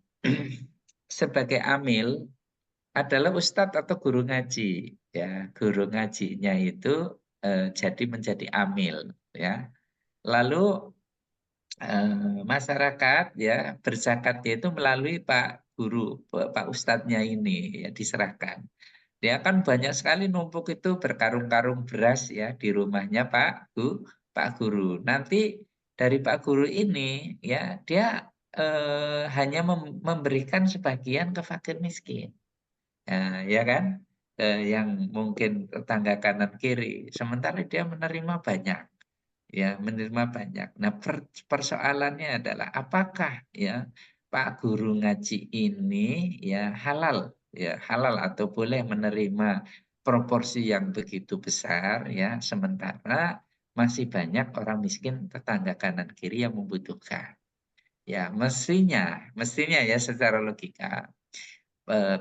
sebagai amil adalah ustadz atau guru ngaji ya, guru ngajinya itu jadi menjadi amil ya. Lalu masyarakat ya berzakatnya itu melalui Pak Guru, Pak Ustadznya ini ya diserahkan. Dia kan banyak sekali numpuk itu berkarung-karung beras ya di rumahnya Pak Guru. Nanti dari Pak Guru ini ya dia hanya memberikan sebagian ke fakir miskin. Ya kan? Yang mungkin tetangga kanan kiri. Sementara dia menerima banyak ya menerima banyak. Nah, persoalannya adalah apakah ya Pak Guru ngaji ini ya halal atau boleh menerima proporsi yang begitu besar ya sementara masih banyak orang miskin tetangga kanan kiri yang membutuhkan. Ya, mestinya ya secara logika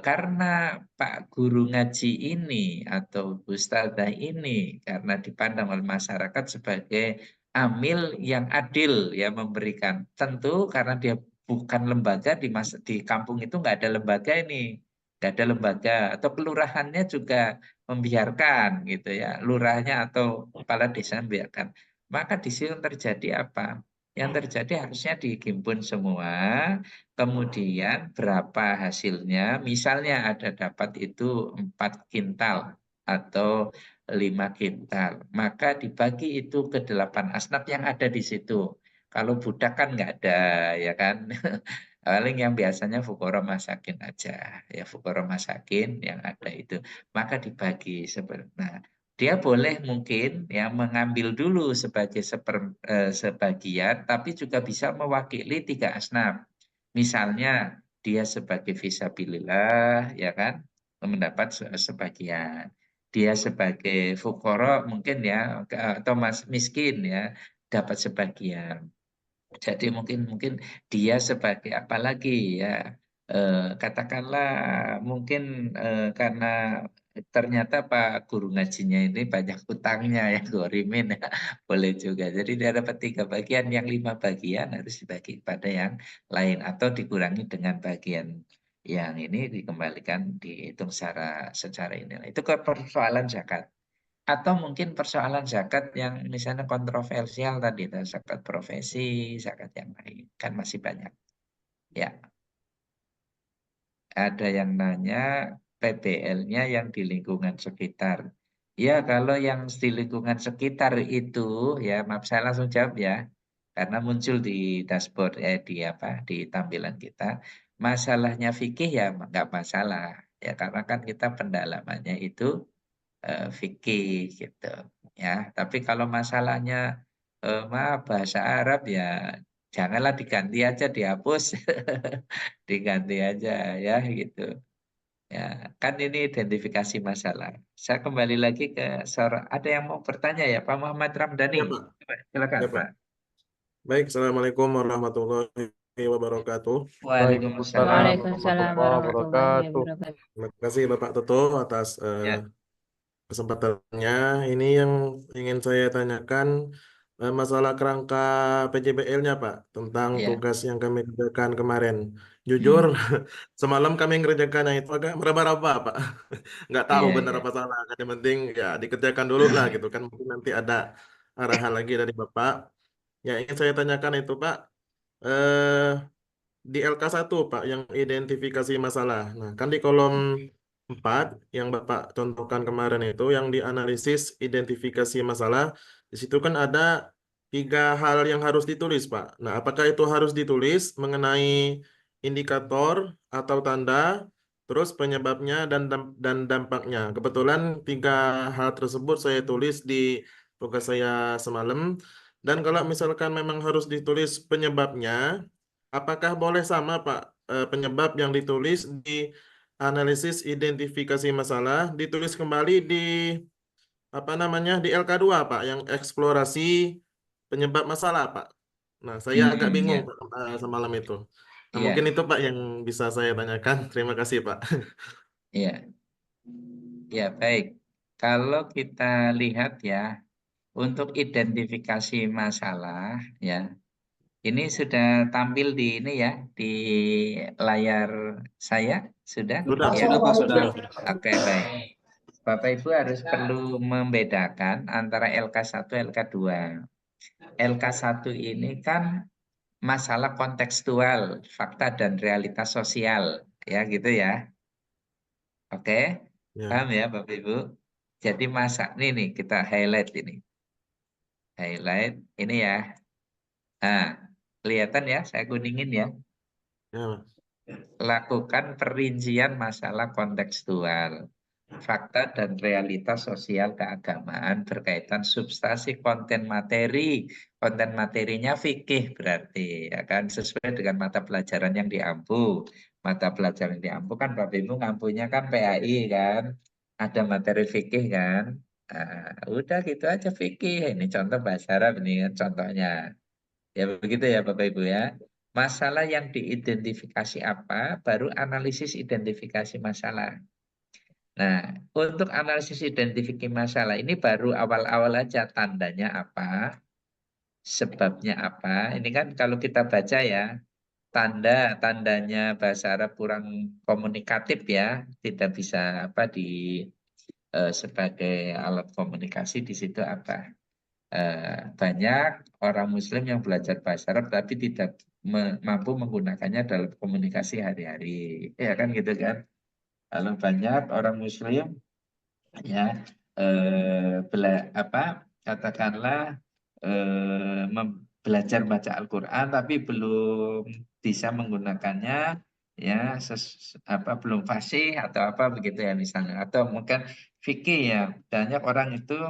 karena Pak Guru ngaji ini atau Ustadzah ini karena dipandang oleh masyarakat sebagai amil yang adil ya memberikan. Tentu karena dia bukan lembaga di kampung itu nggak ada lembaga ini, nggak ada lembaga atau kelurahannya juga membiarkan gitu ya, lurahnya atau kepala desa membiarkan. Maka di sini terjadi apa? Yang terjadi harusnya dihimpun semua. Kemudian berapa hasilnya? Misalnya ada dapat itu 4 kintal atau 5 kintal. Maka dibagi itu ke 8 asnaf yang ada di situ. Kalau budak kan nggak ada, ya kan? Paling yang biasanya fukara masakin aja. Ya fukara masakin yang ada itu. Maka dibagi. Nah, dia boleh mungkin ya mengambil dulu sebagai sebagian, tapi juga bisa mewakili 3 asnaf. Misalnya dia sebagai fisabilillah ya kan mendapat sebagian. Dia sebagai fukara mungkin ya atau miskin ya dapat sebagian. Jadi mungkin dia sebagai apa lagi ya katakanlah mungkin karena ternyata Pak Guru ngajinya ini banyak utangnya ya gorimin ya boleh juga. Jadi dia dapat 3 bagian, yang 5 bagian harus dibagi kepada yang lain atau dikurangi dengan bagian yang ini dikembalikan dihitung secara inilah. Itu ke persoalan zakat. Atau mungkin persoalan zakat yang misalnya kontroversial tadi, zakat profesi, zakat yang lain, kan masih banyak. Ya, ada yang nanya PBL-nya yang di lingkungan sekitar. Ya, kalau yang di lingkungan sekitar itu, ya maaf saya langsung jawab ya, karena muncul di dashboard, di tampilan kita, masalahnya fikih ya nggak masalah. Ya, karena kan kita pendalamannya itu fikih gitu ya. Tapi kalau masalahnya bahasa Arab ya janganlah diganti aja dihapus. Diganti aja ya gitu. Ya, kan ini identifikasi masalah. Saya kembali lagi ke ada yang mau bertanya ya Pak Muhammad Ramdhani. Ya, Pak. Silakan Ya, Pak. Pak. Baik, Assalamualaikum warahmatullahi wabarakatuh. Waalaikumsalam. Waalaikumsalam warahmatullahi wabarakatuh. Terima kasih Bapak Toto atas Ya. kesempatannya. Ini yang ingin saya tanyakan masalah kerangka PJBL-nya Pak, tentang Ya. tugas yang kami kerjakan kemarin. Jujur, semalam kami ngerjakannya itu agak meraba-raba Pak. Nggak tahu Iya, benar iya. apa salah. Kan yang penting ya dikerjakan dulu lah gitu kan. Mungkin nanti ada arahan lagi dari Bapak. Yang ingin saya tanyakan itu Pak, eh, di LK1 Pak, yang identifikasi masalah. Nah, kan di kolom 4 yang Bapak contohkan kemarin itu, yang dianalisis identifikasi masalah, di situ kan ada 3 hal yang harus ditulis Pak. Nah, apakah itu harus ditulis mengenai indikator atau tanda, terus penyebabnya dan dampaknya. Kebetulan 3 hal tersebut saya tulis di tugas saya semalam. Dan kalau misalkan memang harus ditulis penyebabnya, apakah boleh sama Pak, penyebab yang ditulis di analisis identifikasi masalah ditulis kembali di apa namanya di LK2 Pak, yang eksplorasi penyebab masalah Pak. Nah, saya agak bingung Ya, Pak, semalam itu. Nah, iya, mungkin itu Pak yang bisa saya tanyakan. Terima kasih Pak. iya, ya baik. Kalau kita lihat ya, untuk identifikasi masalah ya, ini sudah tampil di ini ya, di layar saya sudah? Sudah, Ya. Sudah Pak, sudah. Sudah. Oke, baik. Bapak Ibu harus perlu membedakan antara LK1 LK2. LK1 ini kan masalah kontekstual, fakta dan realitas sosial, ya gitu ya. Oke, ya. paham ya Bapak Ibu? Jadi ini nih kita highlight ini. Highlight ini ya. Nah, kelihatan ya, saya kuningin ya. Ya, Lakukan perincian masalah kontekstual, fakta dan realitas sosial keagamaan berkaitan substansi konten materi. Konten materinya fikih berarti, ya kan, sesuai dengan mata pelajaran yang diampu. Mata pelajaran yang diampu kan Bapak Ibu ngampunya kan PAI kan, ada materi fikih kan. Nah, udah gitu aja fikih. Ini contoh bahasa Arab ini kan contohnya. Ya begitu ya Bapak Ibu ya. Masalah yang diidentifikasi apa, baru analisis identifikasi masalah. Nah, untuk analisis identifikasi masalah ini baru awal-awal aja, tandanya apa, sebabnya apa. Ini kan kalau kita baca ya, tandanya bahasa Arab kurang komunikatif ya, tidak bisa apa sebagai alat komunikasi di situ apa. Banyak orang Muslim yang belajar bahasa Arab tapi tidak mampu menggunakannya dalam komunikasi hari-hari, ya kan gitu kan. Lalu banyak orang Muslim ya katakanlah belajar baca Al-Quran tapi belum bisa menggunakannya ya belum fasih atau apa begitu ya misalnya, atau mungkin fikih ya, banyak orang itu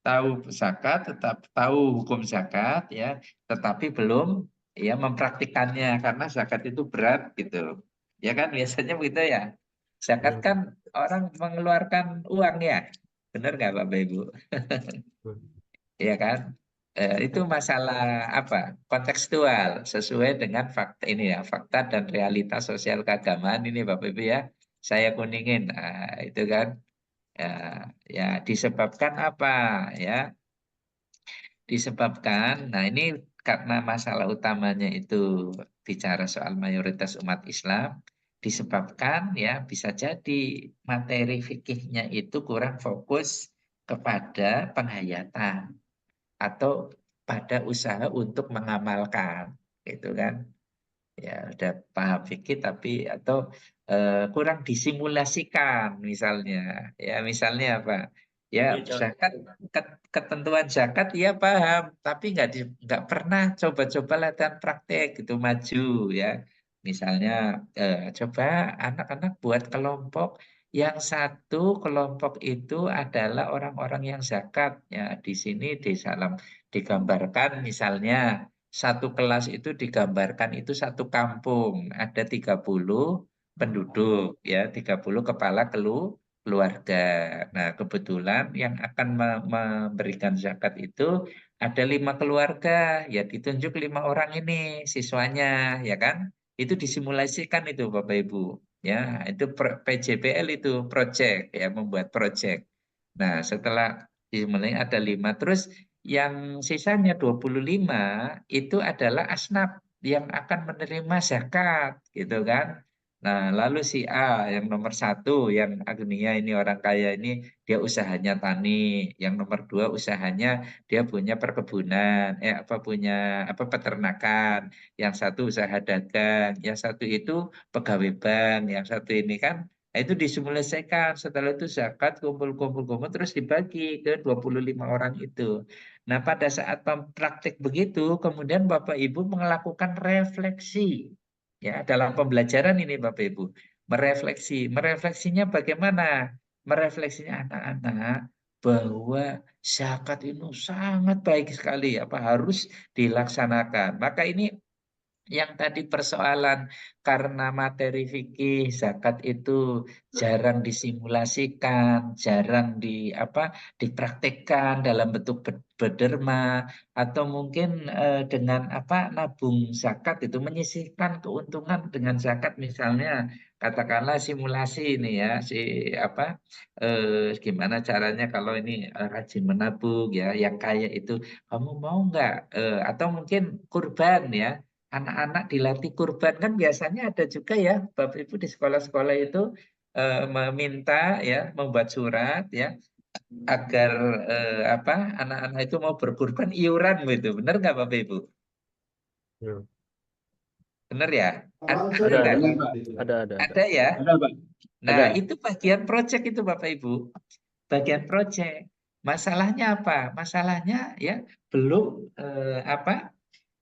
tahu zakat, tetap tahu hukum zakat ya, tetapi belum ya mempraktikannya karena zakat itu berat gitu. Ya kan biasanya begitu ya. Zakat kan orang mengeluarkan uang ya. Benar nggak Bapak Ibu? Ya kan? Itu masalah apa? Kontekstual sesuai dengan fakta ini ya, fakta dan realitas sosial keagamaan ini Bapak Ibu ya. Saya kuningin. Nah, itu kan ya disebabkan apa ya? Disebabkan, nah ini karena masalah utamanya itu bicara soal mayoritas umat Islam, disebabkan ya bisa jadi materi fikihnya itu kurang fokus kepada penghayatan atau pada usaha untuk mengamalkan, gitu kan. Ya udah paham fikih tapi atau kurang disimulasikan misalnya. Ya misalnya apa? Ya zakat, ketentuan zakat ya paham, tapi nggak pernah coba-coba latihan praktek gitu maju ya. Misalnya coba anak-anak buat kelompok, yang satu kelompok itu adalah orang-orang yang zakat ya. Di sini di dalam digambarkan misalnya satu kelas itu digambarkan itu satu kampung, ada 30 penduduk ya, 30 kepala keluarga. Nah, kebetulan yang akan memberikan zakat itu ada 5 keluarga, ya ditunjuk 5 orang ini siswanya, ya kan? Itu disimulasikan itu Bapak Ibu. Ya, itu PJBL itu project ya, membuat project. Nah, setelah disimulasi ada 5, terus yang sisanya 25 itu adalah asnaf yang akan menerima zakat, gitu kan. Nah, lalu si A yang nomor 1, yang agnia ini orang kaya ini, dia usahanya tani. Yang nomor 2 usahanya dia punya perkebunan, punya peternakan. Yang satu usaha dagang, yang satu itu pegawai bank, yang satu ini kan. Nah, itu disimulasikan, setelah itu zakat kumpul-kumpul terus dibagi ke 25 orang itu. Nah, pada saat praktik begitu, kemudian Bapak Ibu melakukan refleksi ya dalam pembelajaran ini Bapak Ibu. merefleksi. Merefleksinya bagaimana? Merefleksinya anak-anak bahwa zakat itu sangat baik sekali, harus dilaksanakan. Maka ini yang tadi persoalan karena materi fikih zakat itu jarang disimulasikan, jarang dipraktekkan dalam bentuk berderma, atau mungkin dengan nabung zakat itu menyisihkan keuntungan dengan zakat, misalnya katakanlah simulasi ini ya, gimana caranya kalau ini rajin menabung ya, yang kaya itu kamu mau nggak, atau mungkin kurban ya, anak-anak dilatih kurban. Kan biasanya ada juga ya Bapak Ibu di sekolah-sekolah itu meminta ya, membuat surat ya, agar anak-anak itu mau berkurban iuran gitu. Benar nggak Bapak Ibu? Ya. Benar ya? Ada, kan? ada. Ya. Ada, Pak. Nah, Ada. itu bagian proyek itu Bapak Ibu. Bagian proyek. Masalahnya apa? Masalahnya ya belum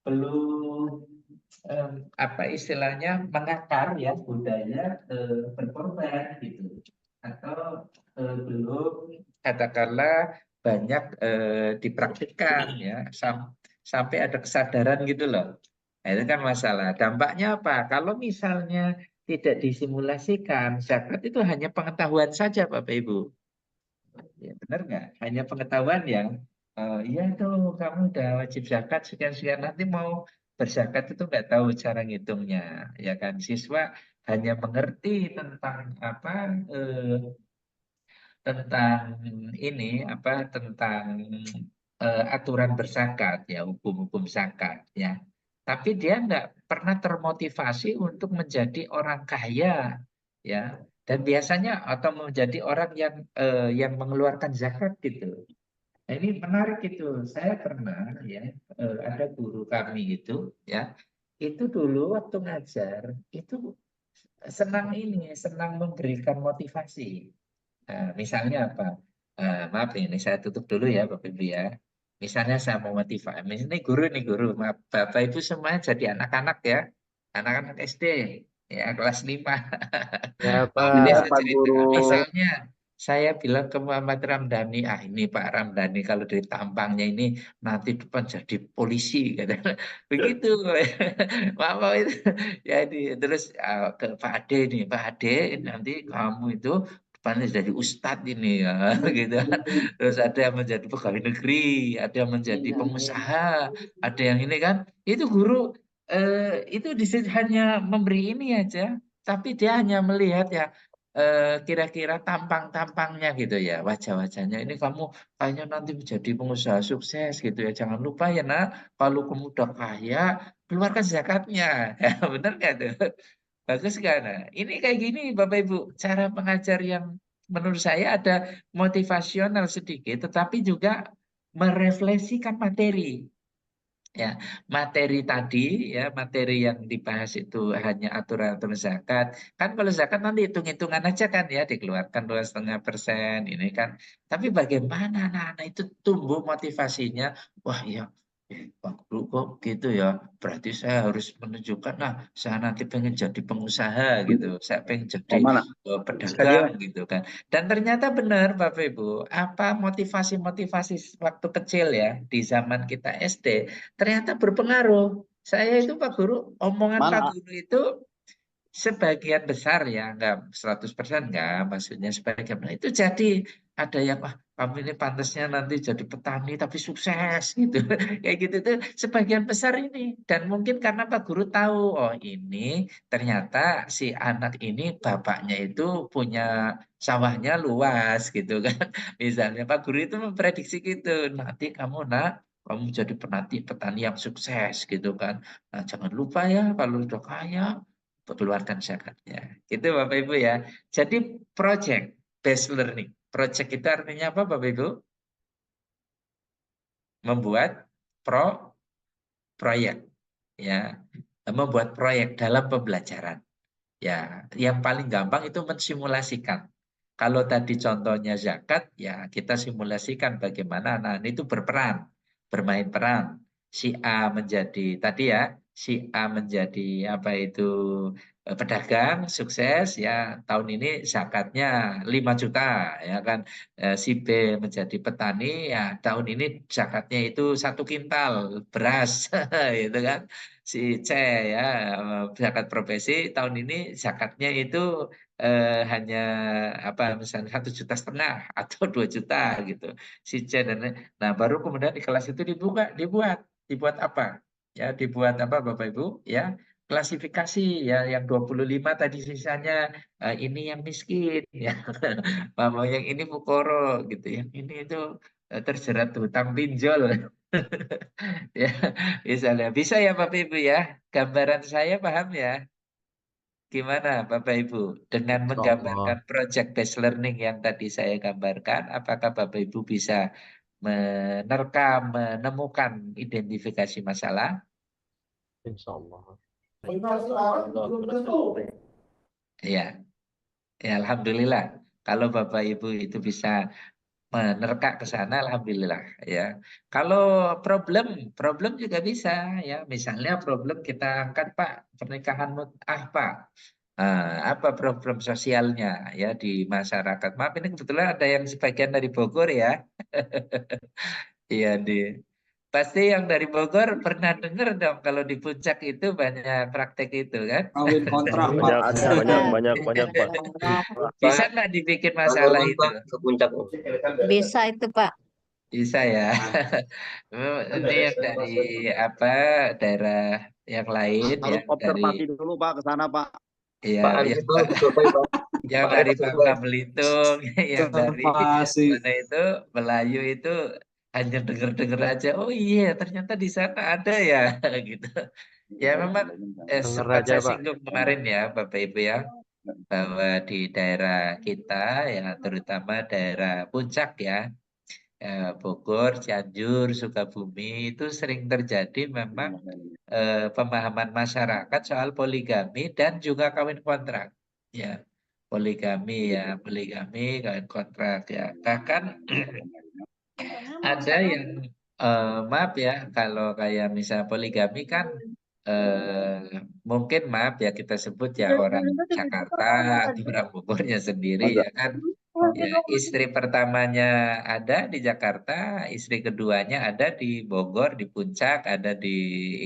belum istilahnya mengakar ya budaya berkorban gitu, atau belum katakanlah banyak dipraktikkan ya sampai ada kesadaran gitu loh. Nah, itu kan masalah. Dampaknya apa? Kalau misalnya tidak disimulasikan, zakat itu hanya pengetahuan saja Bapak Ibu. Ya, benar nggak? Hanya pengetahuan yang iya tuh kamu udah wajib zakat sekian-sekian, nanti mau berzakat itu nggak tahu cara ngitungnya, ya kan? Siswa hanya mengerti tentang tentang tentang aturan berzakat ya, hukum-hukum zakat ya. Tapi dia nggak pernah termotivasi untuk menjadi orang kaya ya. Dan biasanya atau menjadi orang yang mengeluarkan zakat gitu. Nah, ini menarik itu. Saya pernah ya, ada guru kami itu ya. Itu dulu waktu ngajar itu senang memberikan motivasi. Nah, misalnya apa? Maaf ini saya tutup dulu ya Bapak Ibu ya. Misalnya saya mau motivasi, ini guru, maaf, Bapak Ibu semua jadi anak-anak ya, anak-anak SD ya kelas 5. Ya, Ini Pak. saya cerita, misalnya saya bilang ke Muhammad Ramdhani, ini Pak Ramdhani kalau dari tampangnya ini nanti depan jadi polisi, begitu. Mama itu, jadi terus ke Pak Ade nih, Pak Ade nanti kamu itu depannya jadi ustadz ini ya, gitu. Terus ada yang menjadi pegawai negeri, ada yang menjadi pengusaha, ada yang ini kan, itu guru itu hanya memberi ini aja. Tapi dia hanya melihat ya kira-kira tampang-tampangnya gitu ya, wajah-wajahnya. Ini kamu kayaknya nanti menjadi pengusaha sukses gitu ya. Jangan lupa ya nak, kalau kamu udah kaya, keluarkan zakatnya. Ya, benar nggak tuh? Bagus kan? Nah, ini kayak gini Bapak Ibu, cara mengajar yang menurut saya ada motivasional sedikit, tetapi juga merefleksikan materi. Ya, materi tadi ya, materi yang dibahas itu hanya aturan-aturan zakat. Kan kalau zakat nanti hitung-hitungan aja kan ya, dikeluarkan 2,5% ini kan. Tapi bagaimana anak-anak itu tumbuh motivasinya? Wah ya, Pak Guru kok gitu ya. Berarti saya harus menunjukkan, nah saya nanti pengen jadi pengusaha gitu. Saya pengen jadi pedagang gitu kan. Dan ternyata benar Bapak Ibu, apa motivasi-motivasi waktu kecil ya di zaman kita SD ternyata berpengaruh. Saya itu Pak Guru, omongan Pak Guru itu sebagian besar ya, enggak 100% enggak, maksudnya sebagian besar itu jadi ada yang kamu ini pantasnya nanti jadi petani tapi sukses gitu. Kayak gitu tuh sebagian besar ini, dan mungkin karena Pak Guru tahu oh ini ternyata si anak ini bapaknya itu punya sawahnya luas gitu kan. Misalnya Pak Guru itu memprediksi gitu, nanti kamu jadi petani yang sukses gitu kan. Nah, jangan lupa ya kalau udah kaya keluarkan zakatnya. Gitu Bapak Ibu ya. Jadi project based learning. Project itu artinya apa Bapak Ibu? Membuat proyek ya. Membuat proyek dalam pembelajaran. Ya, yang paling gampang itu mensimulasikan. Kalau tadi contohnya zakat, ya kita simulasikan bagaimana anak itu berperan, bermain peran. Si A menjadi tadi ya, si A menjadi apa itu pedagang sukses ya, tahun ini zakatnya 5 juta ya kan. Si B menjadi petani ya, tahun ini zakatnya itu 1 kintal beras gitu kan. Si C ya zakat profesi tahun ini zakatnya itu hanya apa misalnya 1,5 juta atau 2 juta gitu. Si C dan nah baru kemudian di kelas itu dibuat apa? Ya dibuat apa Bapak Ibu ya klasifikasi ya yang 25 tadi sisanya ini yang miskin ya Mama yang ini fukoro gitu yang ini itu terjerat hutang pinjol ya misalnya bisa ya Bapak Ibu ya gambaran saya paham ya gimana Bapak Ibu dengan menggambarkan project based learning yang tadi saya gambarkan apakah Bapak Ibu bisa menemukan identifikasi masalah? Insyaallah. Ya, ya alhamdulillah. Kalau Bapak Ibu itu bisa menerka ke sana, alhamdulillah ya. Kalau problem juga bisa ya. Misalnya problem kita angkat Pak, pernikahan mut'ah Pak. Apa problem sosialnya ya di masyarakat? Maaf ini kebetulan ada yang sebagian dari Bogor ya. Iya pasti yang dari Bogor pernah dengar dong kalau di puncak itu banyak praktek itu kan? Kawin kontrak, Pak. Banyak Pak. Bisa nggak dibikin masalah Bangun, itu? Pak, ke puncak. Bisa itu Pak. Bisa ya. Ini yang dari apa daerah yang lain Harus yang observasi dari dulu Pak ke sana Pak. ya yang, yang dari Bangka Belitung, yang dari Observasi. mana itu Melayu itu hanya dengar-dengar aja. Oh iya ternyata di sana ada ya gitu. Ya memang Dengar sempat aja, saya Pak. singgung kemarin ya Bapak Ibu ya bahwa di daerah kita ya terutama daerah puncak ya Bogor, Cianjur, Sukabumi itu sering terjadi memang pemahaman masyarakat soal poligami dan juga kawin kontrak. Ya, poligami ya, poligami, kawin kontrak ya. Bahkan ada yang maaf ya kalau kayak misal poligami kan mungkin maaf ya kita sebut ya orang Jakarta atau orang Bogornya sendiri ya kan. Ya, istri pertamanya ada di Jakarta, istri keduanya ada di Bogor, di Puncak, ada di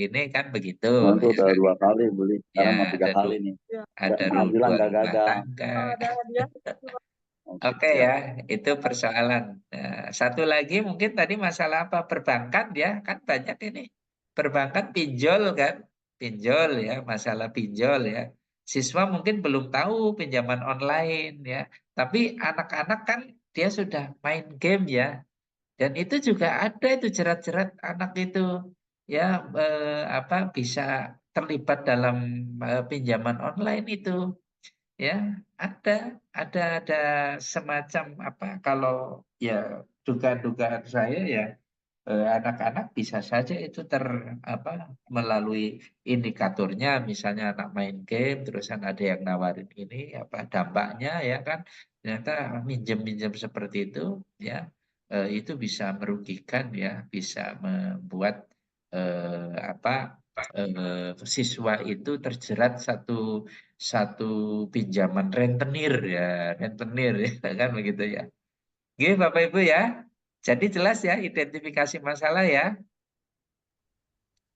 ini kan begitu. Itu Ya, udah kan? 2 kali beli, sekarang mau 3 ada kali nih. ada Alhamdulillah dua nggak rumah gagal. tangga. Oke ya, itu persoalan. Nah, satu lagi mungkin tadi masalah apa? Perbankan ya, kan banyak ini. Perbankan pinjol kan, pinjol ya, masalah pinjol ya. Siswa mungkin belum tahu pinjaman online ya, tapi anak-anak kan dia sudah main game ya, dan itu juga ada itu jerat-jerat anak itu ya apa bisa terlibat dalam pinjaman online itu ya ada semacam apa kalau ya dugaan-dugaan saya ya anak-anak bisa saja itu apa melalui indikatornya misalnya anak main game terusan ada yang nawarin ini apa dampaknya ya kan ternyata minjem-minjem seperti itu ya itu bisa merugikan ya bisa membuat apa siswa itu terjerat satu pinjaman rentenir ya rentenir ya kan begitu ya. Oke Bapak Ibu ya. Jadi jelas ya identifikasi masalah ya.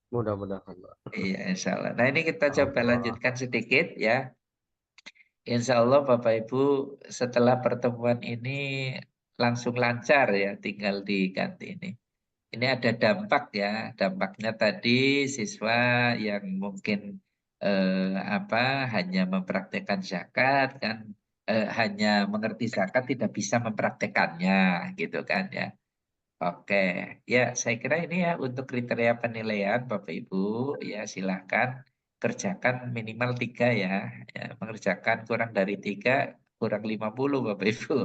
Mudah-mudahan, Pak. Iya insya Allah. Nah ini kita coba lanjutkan sedikit ya. Insya Allah Bapak Ibu setelah pertemuan ini langsung lancar ya tinggal diganti ini. Ini ada dampak ya. Dampaknya tadi siswa yang mungkin apa hanya mempraktekkan zakat kan hanya mengerti zakat tidak bisa mempraktekannya gitu kan ya. Oke, ya saya kira ini ya untuk kriteria penilaian Bapak Ibu ya silahkan kerjakan minimal 3 ya. Ya mengerjakan kurang dari 3 kurang 50 Bapak Ibu.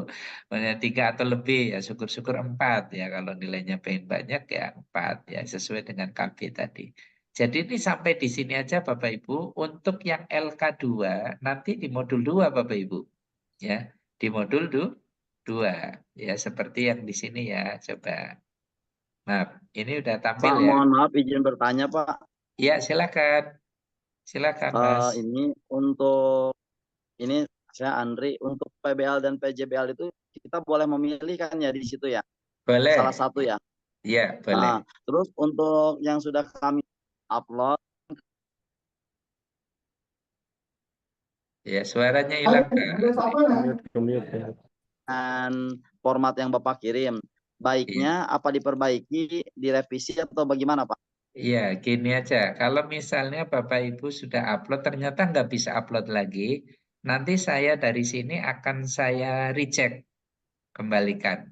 Banyak 3 atau lebih ya syukur-syukur 4 ya kalau nilainya pengen banyak ya 4 ya sesuai dengan KB tadi. Jadi ini sampai di sini aja Bapak Ibu untuk yang LK2 nanti di modul 2 Bapak Ibu ya di modul 2 ya seperti yang di sini ya coba. Maaf, ini udah tampil Pak, ya. mohon maaf izin bertanya Pak. Ya, silakan. Silakan, Mas. Ini untuk ini saya Andri, untuk PBL dan PJBL itu kita boleh memilih kan ya di situ ya, Boleh. salah satu ya. Ya, boleh. Terus untuk yang sudah kami upload, Ya, suaranya hilang, Kak. Mute ya. dan format yang Bapak kirim, baiknya apa diperbaiki, direvisi atau bagaimana Pak? Iya, gini aja. Kalau misalnya Bapak Ibu sudah upload, ternyata nggak bisa upload lagi, nanti saya dari sini akan saya reject, kembalikan.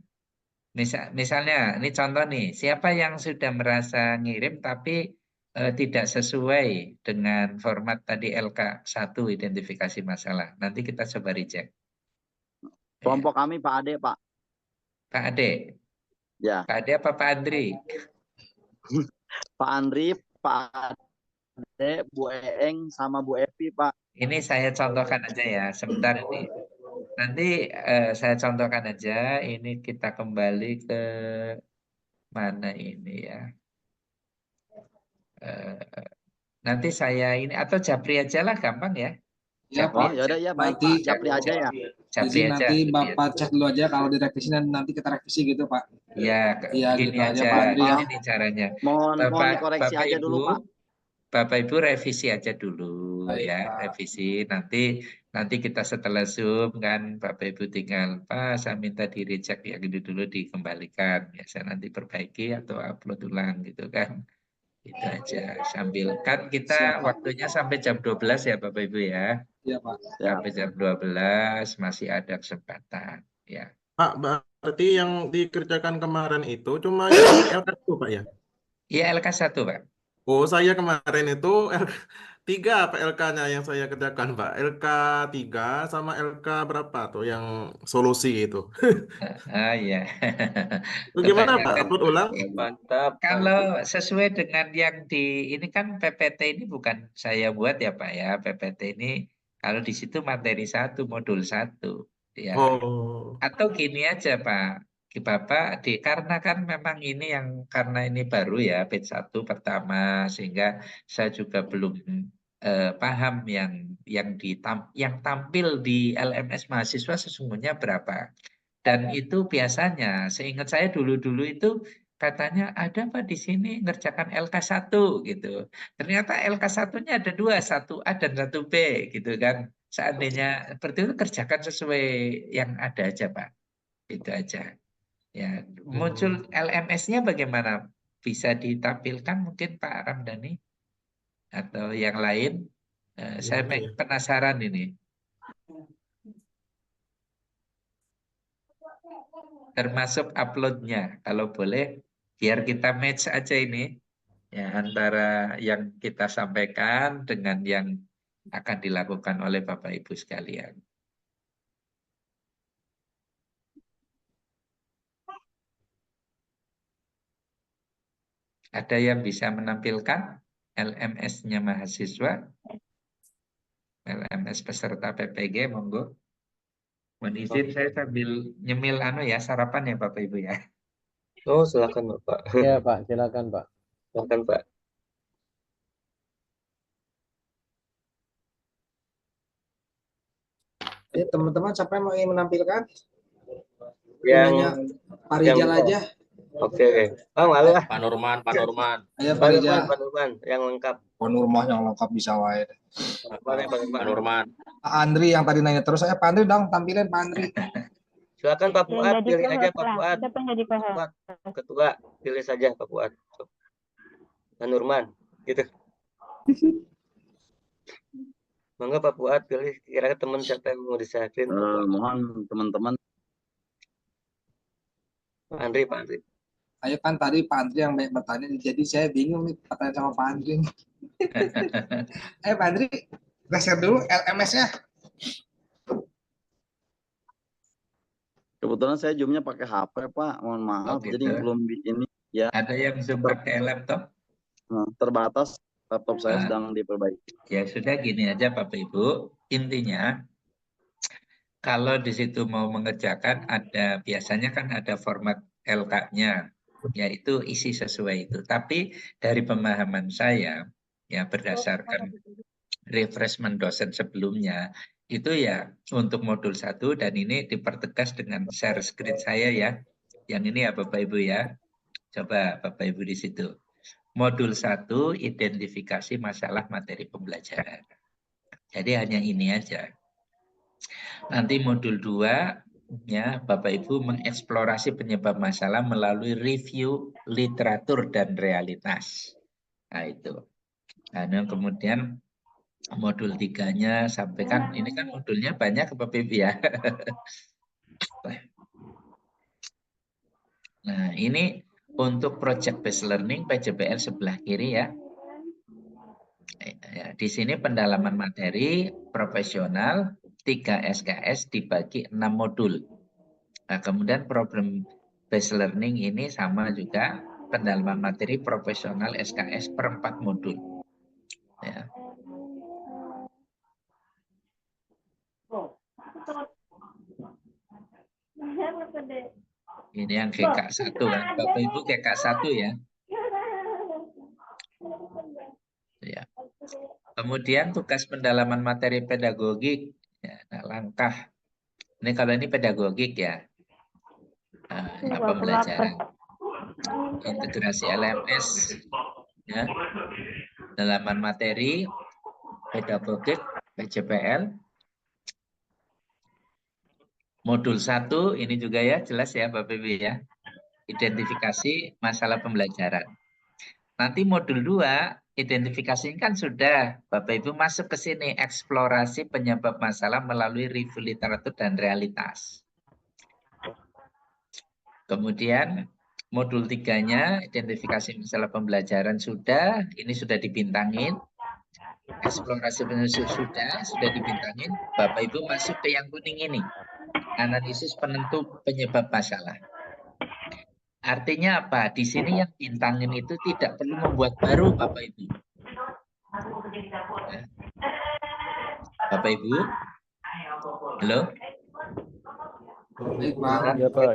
Misalnya, ini contoh nih, siapa yang sudah merasa ngirim tapi tidak sesuai dengan format tadi LK1 identifikasi masalah, nanti kita coba reject. Kelompok kami Pak Ade Pak. Pak Ade, Ya, Pak Ade apa Pak Andri? Pak Andri, Pak Ade, Bu Eeng sama Bu Evi Pak. Ini saya contohkan aja ya, sebentar ini. Nanti saya contohkan aja, ini kita kembali ke mana ini ya. Nanti saya ini, atau Japri aja lah, gampang ya. Ya Japri Pak, aja. Yaudah ya, nanti Japri aja ya. Japri izin aja. nanti Bapak cek dulu aja, kalau direvisi nanti kita revisi gitu Pak. Ya, Iya, gini gitu aja, aja. Pak Andri ya. Ini caranya. Mohon dikoreksi Bapak aja Ibu, dulu Pak. Bapak Ibu revisi aja dulu. Baik, Ya, Pak. revisi. Nanti kita setelah Zoom kan Bapak Ibu tinggal, Pak, saya minta di reject ya, gitu dulu, dikembalikan. Ya, saya nanti perbaiki atau upload ulang gitu kan. Itu aja. Sambil kan kita Siap, Pak. waktunya sampai jam 12 ya Bapak Ibu ya. Iya Pak. Sampai jam 12 masih ada kesempatan ya. Pak, berarti yang dikerjakan kemarin itu cuma yang LK1 Pak ya? Iya, LK1 Pak. Oh, saya kemarin itu LK3 apa LK-nya yang saya kerjakan Pak? LK3 sama LK berapa tuh yang solusi itu? Iya. Itu gimana Pak? Kebanyakan Upload ulang? Mantap. kalau sesuai dengan yang ini kan PPT ini bukan saya buat ya Pak ya. PPT ini kalau di situ materi 1, modul 1 ya. Oh. Atau gini aja Pak, Bapak karena kan memang ini karena ini baru ya, batch 1 pertama, sehingga saya juga belum paham yang tampil di LMS mahasiswa sesungguhnya berapa. Dan itu biasanya, seingat saya dulu-dulu itu katanya ada Pak di sini ngerjakan LK1 gitu. Ternyata LK1-nya ada 2, 1A dan 1B gitu kan. Seandainya seperti itu kerjakan sesuai yang ada aja Pak. Itu aja. Ya, muncul LMS-nya bagaimana? Bisa ditampilkan mungkin Pak Ramdhani atau yang lain? Saya penasaran ini. Termasuk uploadnya, kalau boleh, biar kita match aja ini ya antara yang kita sampaikan dengan yang akan dilakukan oleh Bapak Ibu sekalian. Ada yang bisa menampilkan LMS-nya mahasiswa? LMS peserta PPG, monggo. Mohon izin saya sambil nyemil sarapan ya Bapak Ibu ya. Oh, silakan Bapak. Ya Pak, silakan Pak. Silakan Pak. Teman-teman siapa yang mau menampilkan? Yang Pak Rijal aja. Oke. Oh, malu ah. Pak Nurman. Ayo Pak Rijal. Pak Nurman yang lengkap. Pak Nurman yang lengkap bisa wae. Pak Nurman. Pak Andri yang tadi nanya terus, Pak Andri dong tampilin Pak Andri. Silakan Pak Fuad, Jadi pilih aja Pak kohort lah. Fuad. Siapa yang jadi kohort? Fuad, ketua, pilih saja Pak Fuad. Pak Nurman, gitu. Mangga Pak Fuad pilih kira-kira teman siapa yang mau disakin. Mohon teman-teman. Pak Andri. Ayo kan tadi Pak Andri yang banyak bertanya, jadi saya bingung nih bertanya sama Pak Andri. Pak Andri, geser dulu LMS-nya. Kebetulan saya zoomnya pakai HP Pak, mohon maaf. gitu. Jadi belum ini ya. Ada yang zoom pakai laptop? Terbatas, laptop saya sedang diperbaiki. Ya sudah, gini aja Bapak Ibu. Intinya kalau di situ mau mengerjakan biasanya kan ada format LK-nya, yaitu isi sesuai itu. Tapi dari pemahaman saya, ya berdasarkan refreshment dosen sebelumnya. Itu ya untuk modul 1 dan ini dipertegas dengan share screen saya ya. Yang ini ya Bapak Ibu ya. Coba Bapak Ibu di situ. Modul 1 identifikasi masalah materi pembelajaran. Jadi hanya ini aja. Nanti modul 2 ya Bapak Ibu mengeksplorasi penyebab masalah melalui review literatur dan realitas. Nah itu. Nah, kemudian modul 3-nya sampaikan, ini kan modulnya banyak Bapak Ibu ya. Nah, ini untuk project based learning PJBL sebelah kiri ya. Di sini pendalaman materi profesional 3 SKS dibagi 6 modul. Nah, kemudian problem based learning ini sama juga pendalaman materi profesional SKS per 4 modul. Ya. Ini yang GK1 kan. Bapak Ibu GK1 ya. Ya. Kemudian tugas pendalaman materi pedagogik. Ya, nah, langkah. Ini kalau ini pedagogik ya. Nah, pembelajaran. Integrasi LMS. Ya. Pendalaman materi pedagogik PJBL. Modul 1 ini juga ya jelas ya Bapak Ibu ya. Identifikasi masalah pembelajaran. Nanti modul 2 identifikasi kan sudah Bapak Ibu masuk ke sini eksplorasi penyebab masalah melalui review literatur dan realitas. Kemudian modul 3-nya identifikasi masalah pembelajaran sudah, ini sudah dibintangin. Eksplorasi sudah dibintangin. Bapak Ibu masuk ke yang kuning ini. Analisis penentu penyebab masalah. Artinya apa? Di sini yang bintangin itu tidak perlu membuat baru, Bapak Ibu. Ya. Bapak Ibu? Halo? Ya Pak, ya Pak.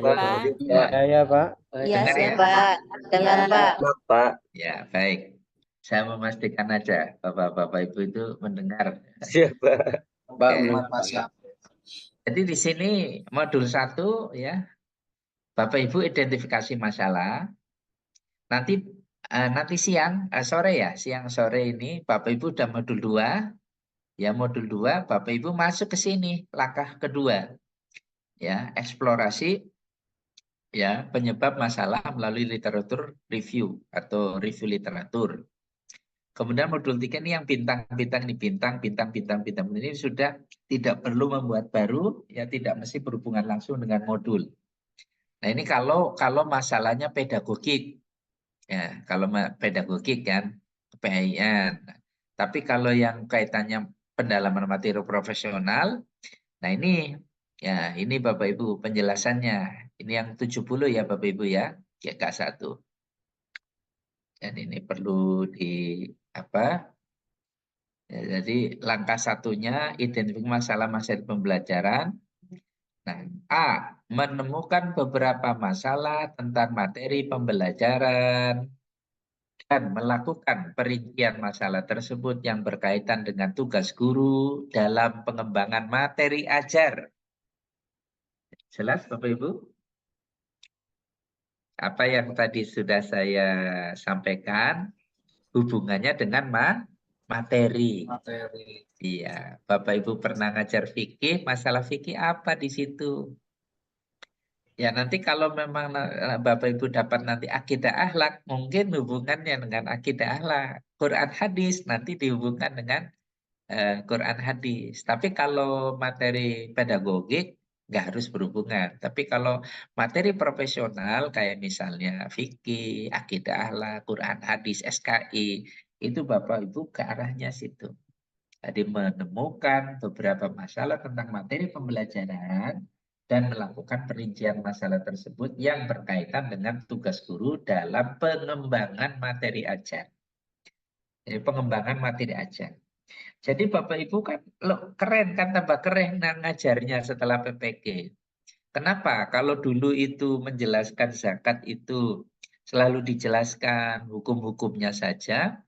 Ya Pak. Iya, Dengar ya? Pak. Dengar, Pak. Pak. Ya, baik. Saya memastikan aja Bapak-Bapak Ibu itu mendengar. Siapa? Oke. Jadi di sini modul 1 ya. Bapak Ibu identifikasi masalah. Nanti siang, sore ya, siang sore ini Bapak Ibu udah modul 2. Ya, modul 2 Bapak Ibu masuk ke sini, langkah kedua. Ya, eksplorasi ya penyebab masalah melalui literatur review atau review literatur. Kemudian modul 3 ini yang bintang-bintang ini bintang ini sudah tidak perlu membuat baru, ya tidak mesti berhubungan langsung dengan modul. Nah, ini kalau masalahnya pedagogik. Ya, kalau pedagogik kan PAIN. Tapi kalau yang kaitannya pendalaman materi profesional, nah ini ya ini Bapak Ibu penjelasannya. Ini yang 70 ya Bapak Ibu ya, GK1. Dan ini perlu ya, jadi langkah 1-nya identifikasi masalah pembelajaran. Nah, A, menemukan beberapa masalah tentang materi pembelajaran dan melakukan perincian masalah tersebut yang berkaitan dengan tugas guru dalam pengembangan materi ajar. Jelas Bapak Ibu? Apa yang tadi sudah saya sampaikan hubungannya dengan materi. Iya, Bapak Ibu pernah ngajar fikih, masalah fikih apa di situ? Ya nanti kalau memang Bapak Ibu dapat nanti akidah akhlak, mungkin hubungannya dengan akidah akhlak. Quran hadis nanti dihubungkan dengan Quran hadis. Tapi kalau materi pedagogik nggak harus berhubungan. Tapi kalau materi profesional kayak misalnya fikih, akidah akhlak, Quran hadis, SKI, itu Bapak Ibu ke arahnya situ. Jadi menemukan beberapa masalah tentang materi pembelajaran dan melakukan perincian masalah tersebut yang berkaitan dengan tugas guru dalam pengembangan materi ajar. Jadi pengembangan materi ajar. Jadi Bapak Ibu kan keren kan, tambah keren ngajarnya setelah PPG. Kenapa? Kalau dulu itu menjelaskan zakat itu selalu dijelaskan hukum-hukumnya saja.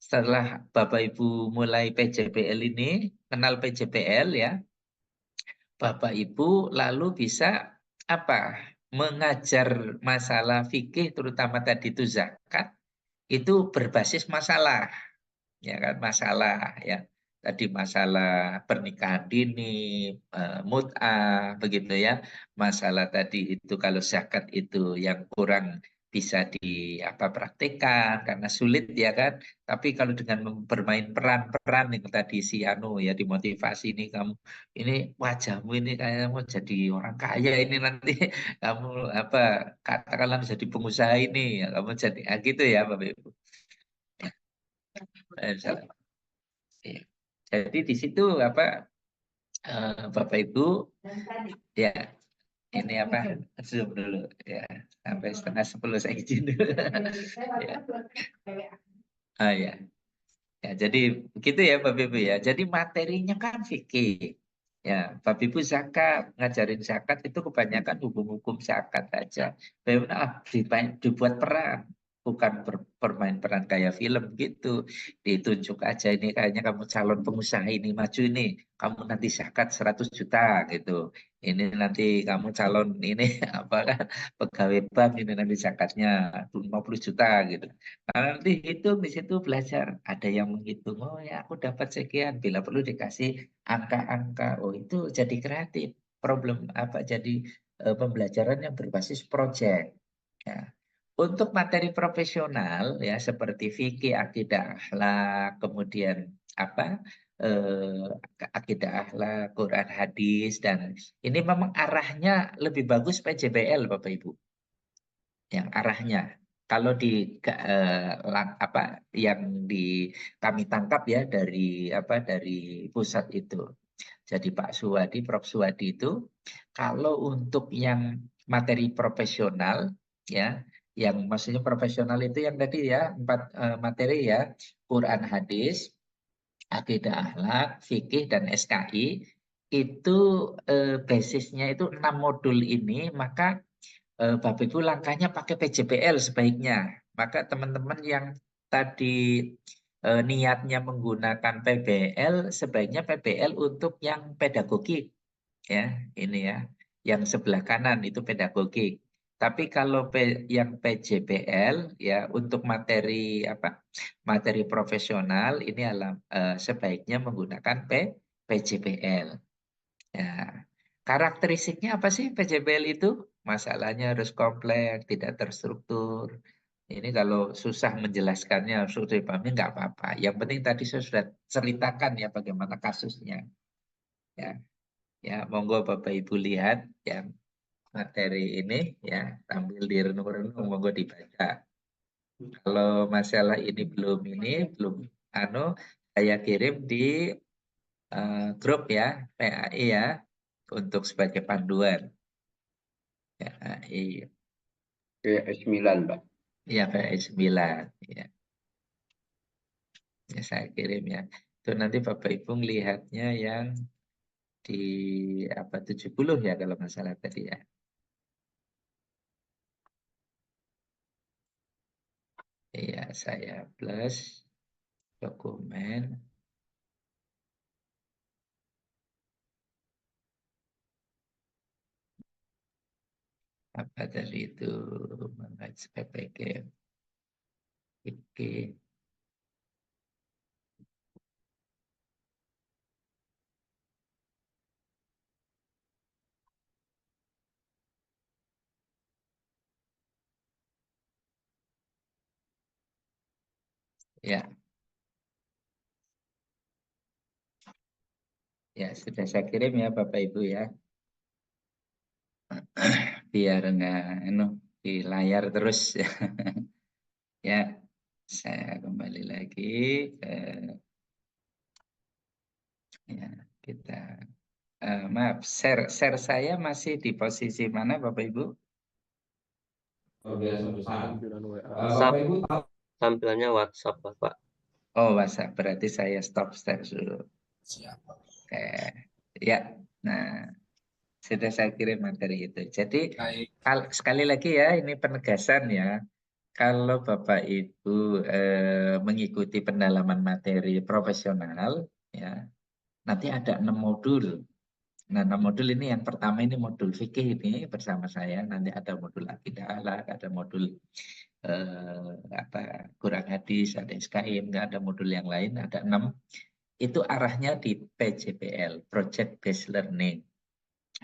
setelah Bapak Ibu mulai PJBL ini, kenal PJBL ya, Bapak Ibu lalu bisa apa? Mengajar masalah fikih terutama tadi itu zakat itu berbasis masalah, ya kan, masalah ya. Tadi masalah pernikahan dini, mut'ah begitu ya. Masalah tadi itu kalau zakat itu yang kurang bisa praktekkan karena sulit ya kan. Tapi kalau dengan bermain peran-peran yang tadi si Anu ya dimotivasi ini kamu ini wajahmu ini kayak mau jadi orang kaya ini nanti kamu katakanlah jadi pengusaha ini ya kamu jadi gitu ya Bapak Ibu. Misalnya. Ya. Jadi di situ Bapak Ibu ya ini zoom dulu ya sampai 9:30 saya izin dulu. Ya. Ya. Ya, jadi begitu ya Bapak Ibu ya. Jadi materinya kan fikih. Ya, Bapak Ibu zakat, ngajarin zakat itu kebanyakan hukum-hukum zakat aja. Bagaimana dibuat peran, bukan bermain peran kayak film gitu. Ditunjuk aja ini kayaknya kamu calon pengusaha ini maju ini, kamu nanti zakat 100 juta gitu. Ini nanti kamu calon ini pegawai bank ini nanti zakatnya 50 juta gitu. Nah, nanti hitung di situ belajar. Ada yang menghitung, oh ya aku dapat sekian. Bila perlu dikasih angka-angka. Oh itu jadi kreatif. Problem jadi pembelajaran yang berbasis project. Ya. Untuk materi profesional ya seperti fikih, akidah, akhlak, kemudian akidah akhlak, Quran, hadis dan ini memang arahnya lebih bagus PJBL Bapak Ibu. Yang arahnya kalau yang kami tangkap ya dari pusat itu. Jadi Pak Suwadi, Prof Suwadi itu kalau untuk yang materi profesional ya, yang maksudnya profesional itu yang tadi ya 4 materi ya, Quran, hadis, akidah akhlak, fikih dan SKI itu basisnya itu 6 modul ini maka Bapak Ibu langkahnya pakai PJBL sebaiknya. Maka teman-teman yang tadi niatnya menggunakan PBL, sebaiknya PBL untuk yang pedagogik. Ya, ini ya. Yang sebelah kanan itu pedagogik. Tapi kalau yang PJBL ya untuk materi materi profesional ini sebaiknya menggunakan PJBL. Ya. Karakteristiknya apa sih PJBL itu? Masalahnya harus kompleks, tidak terstruktur. Ini kalau susah menjelaskannya, sudah dipahami nggak apa-apa. Yang penting tadi saya sudah ceritakan ya bagaimana kasusnya. Ya, monggo Bapak Ibu lihat yang materi ini ya, sambil direnung-renung, monggo dibaca. Kalau masalah ini belum saya kirim di grup ya, PAI ya, untuk sebagai panduan. Ya, iya. PS9, Pak. Iya, PS9. Ya. Ya, saya kirim ya. Itu nanti Bapak Ibu melihatnya yang di 70 ya kalau masalah tadi ya. Iya, saya plus dokumen. Apa tadi itu manhaj PPG. Oke. Ya. Ya, sudah saya kirim ya Bapak Ibu ya. Biar enggak di layar terus ya. Ya, saya kembali lagi ke ya, kita maaf, share saya masih di posisi mana Bapak Ibu? Tampilannya WhatsApp Bapak. Oh, WhatsApp, berarti saya stop share dulu. Siap. Oke. Ya, nah sudah saya kirim materi itu. Jadi sekali lagi ya, ini penegasan ya. kalau Bapak Ibu mengikuti pendalaman materi profesional, ya, nanti ada 6 modul. Nah, 6 modul ini yang pertama ini modul fikih ini bersama saya. Nanti ada modul akidah akhlak, ada modul Quran hadis, ada SKIM, ada modul yang lain, ada 6. Itu arahnya di PJBL, Project Based Learning.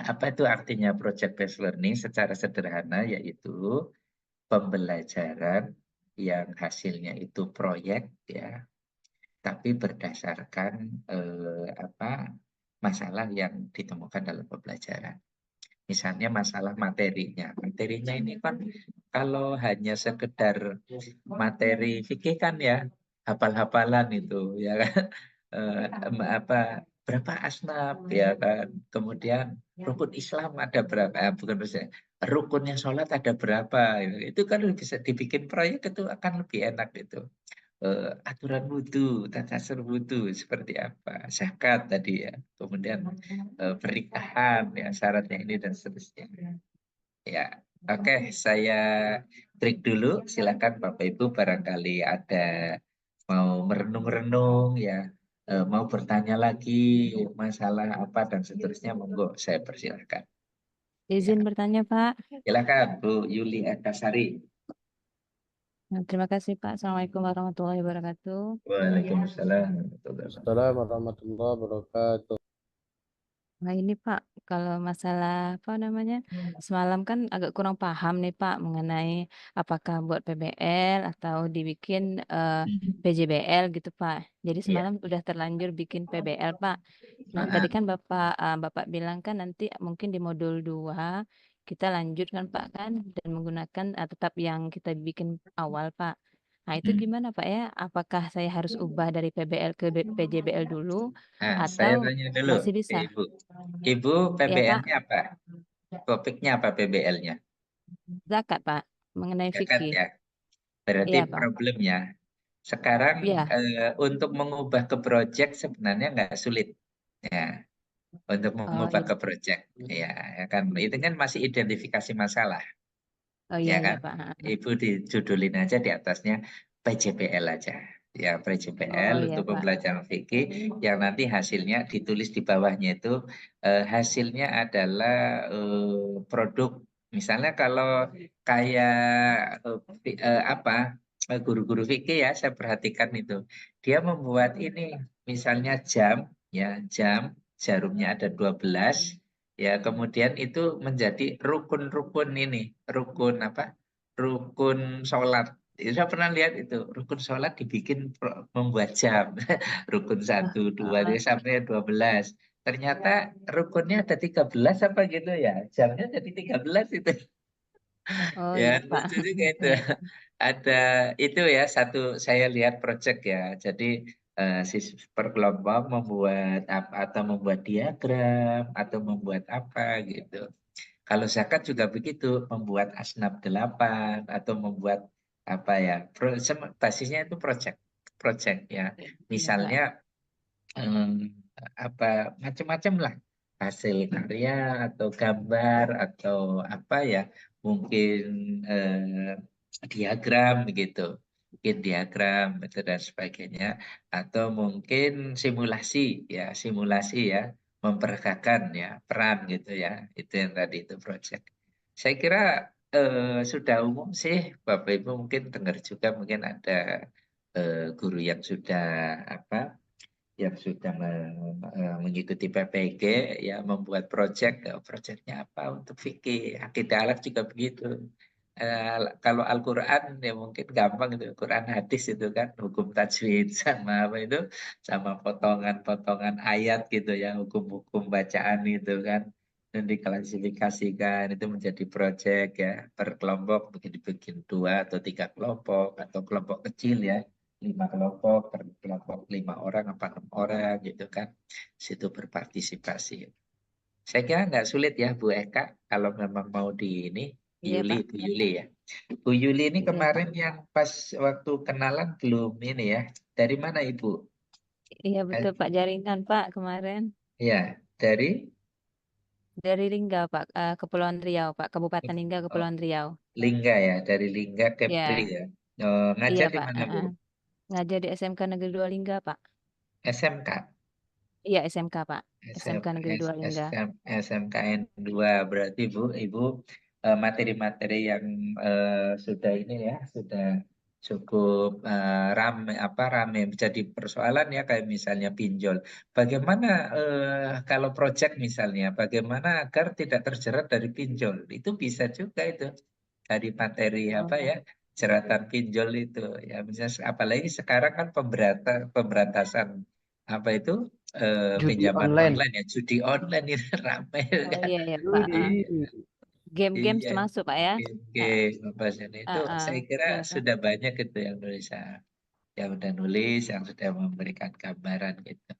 Apa itu artinya Project Based Learning? Secara sederhana yaitu pembelajaran yang hasilnya itu proyek, ya, tapi berdasarkan masalah yang ditemukan dalam pembelajaran. Misalnya masalah materinya. Materinya ini kan kalau hanya sekedar materi fikih kan ya hafal-hafalan itu, ya kan. Berapa asnaf, ya kan. Kemudian rukun Islam ada berapa? Bukan maksudnya rukunnya sholat ada berapa? Itu kan bisa dibikin proyek, itu akan lebih enak gitu. Aturan wudhu, tata cara wudhu seperti apa, zakat tadi ya, kemudian pernikahan ya syaratnya ini dan seterusnya. Ya, oke, saya break dulu. Silakan Bapak Ibu barangkali ada mau merenung-renung ya, mau bertanya lagi masalah apa dan seterusnya, monggo saya persilahkan. Izin bertanya, Pak. Silakan Bu Yuli Ekasari. Nah, terima kasih, Pak. Assalamualaikum warahmatullahi wabarakatuh. Waalaikumsalam. Assalamualaikum warahmatullahi wabarakatuh. Nah, ini Pak, kalau masalah apa namanya, semalam kan agak kurang paham nih Pak mengenai apakah buat PBL atau dibikin PJBL gitu Pak. Jadi Iya. semalam udah terlanjur bikin PBL Pak. Nah, tadi kan Bapak bilang kan nanti mungkin di modul 2 kita lanjutkan Pak kan dan menggunakan tetap yang kita bikin awal Pak. Nah, itu gimana Pak ya? Apakah saya harus ubah dari PBL ke PJBL dulu Nah, saya atau tanya dulu masih ke bisa? Ibu. Ibu Ya Pak, PBL-nya apa? Topiknya apa PBL-nya? zakat Pak, mengenai Zakat fikih. ya. Berarti Iya Pak, problemnya sekarang iya. untuk mengubah ke project sebenarnya nggak sulit. Ya, untuk Oh mengubah iya, ke project. Ya kan. Itu kan masih identifikasi masalah. oh iya Ya iya kan. Pak. Ibu dijudulin aja di atasnya PJBL aja. Ya, Oh PJBL iya untuk Pak. pembelajaran fikih yang nanti hasilnya ditulis di bawahnya itu hasilnya adalah produk. Misalnya kalau kayak guru-guru fikih ya, saya perhatikan itu. Dia membuat ini misalnya jam, ya, jarumnya ada 12. Ya, kemudian itu menjadi rukun-rukun ini, rukun apa? Rukun sholat. Saya pernah lihat itu, rukun sholat dibikin membuat jam. Rukun 1, 2, Oh, sampai 12. Ternyata rukunnya ada 13 apa gitu ya. Jamnya jadi 13 itu. oh Ya, iya Pak. lucu juga itu. Ada itu ya, satu saya lihat project ya. Jadi per kelompok membuat apa atau membuat diagram atau membuat apa gitu. Kalau zakat juga begitu, membuat asnaf 8 atau membuat apa ya, basisnya itu project ya. Iya Pak. Misalnya apa macam-macam lah, hasil karya atau gambar atau apa ya, mungkin diagram begitu, mungkin diagram itu dan sebagainya, atau mungkin simulasi ya, memperagakan ya peran gitu ya, itu yang tadi itu project. Saya kira sudah umum sih, Bapak Ibu mungkin dengar juga, mungkin ada guru yang sudah apa mengikuti PPG ya, membuat proyeknya apa untuk fikih, akidah alaf juga begitu. Kalau Al-Quran ya mungkin gampang itu, Quran hadis itu kan hukum tajwid sama apa itu, sama potongan-potongan ayat gitu ya, hukum-hukum bacaan itu kan, dan diklasifikasikan itu menjadi proyek ya, per kelompok mungkin dibikin 2 atau 3 kelompok atau kelompok kecil ya, 5 kelompok, per kelompok 5 orang apa 6 orang gitu kan, situ berpartisipasi. Saya kira nggak sulit ya Bu Eka, kalau memang mau di ini. Iya Pak. Bu Yuli ya. Bu Yuli ini Iya kemarin Pak. yang pas waktu kenalan belum ini ya. Dari mana Ibu? Iya betul Pak, jaringan Pak kemarin. Ya, dari Dari Lingga, Pak, Kepulauan Riau, Pak, Kabupaten Lingga, Oh, Kepulauan Riau. Lingga ya, dari Lingga Kepri Ya, ya. Oh, iya ngajar di Pak. mana Bu? Ngajar di SMK Negeri 2 Lingga, Pak. SMK. Iya, SMK, Pak. SMK SM, Negeri 2 Lingga. SMKN 2 berarti Ibu materi-materi yang sudah ini ya, sudah cukup rame menjadi persoalan ya, kayak misalnya pinjol. Bagaimana kalau proyek misalnya, bagaimana agar tidak terjerat dari pinjol? Itu bisa juga itu dari materi apa ya, jeratan pinjol itu ya, misalnya apalagi sekarang kan pemberantasan apa itu Judi pinjaman online. online ya, judi online itu ramai Oh kan. iya ya, Pak. Game-game Iya, termasuk, Pak ya. game apa sih itu saya kira Iya, Pak. sudah banyak itu yang nulis yang udah nulis, yang sudah memberikan gambaran gitu.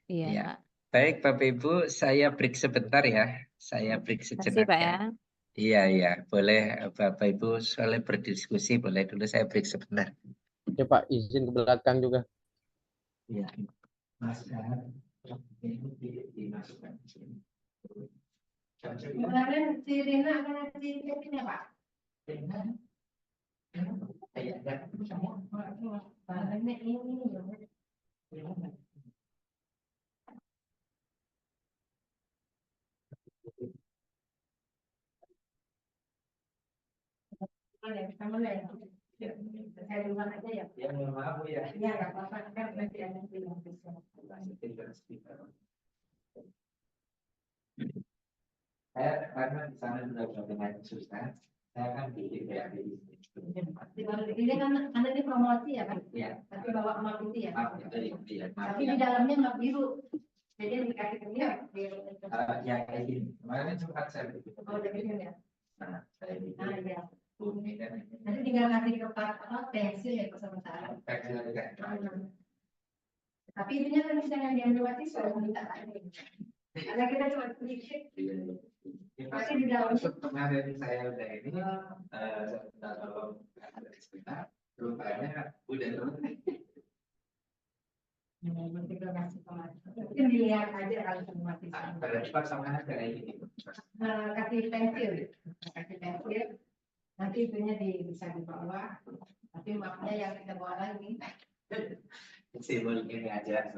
Iya, Ya. Pak. Baik Bapak Ibu, saya break sebentar ya. Saya break Terima kasih, sejenak Pak ya. ya. Iya, boleh Bapak Ibu soalnya berdiskusi, boleh dulu saya break sebentar. Ya Pak, izin ke belakang juga. Iya. Mas ini dimasukkan di sini. Kemarin si Rina akan si Kevin ya Pak? Rina, Saya duluan aja ya. Ya, maaf Bu ya. Iya, nggak apa-apa. Kan nanti ada yang bilang bisa. Saya karena di sana sudah dengan susah, saya kan bikin ya di sini. Ini kan karena ini promosi ya kan? Iya. Tapi bawa map itu ya. Iya. Tapi di dalamnya map biru. Jadi yang dikasih ke dia biru. Ya kayak gini. Kemarin sempat saya bikin. Oh, udah bikin ya. Nah, saya bikin. Nah, iya. Bumi dan Nanti tinggal kasih ke pensil ya ke sementara. pensil kan. Tapi intinya kan jangan diambil mahasiswa minta tadi. Karena kita cuma sedikit. Pasti di dalam. Kemarin saya udah ini tolong sebentar, rupanya udah turun. Kita kasih mahasiswa. Mungkin dilihat aja kalau semua mahasiswa. Berarti pasangan kayak ini. Kasih pensil, kasih pensil. Nanti itunya bisa dibawa. Tapi mapnya yang kita bawa lagi. Simbol ini aja.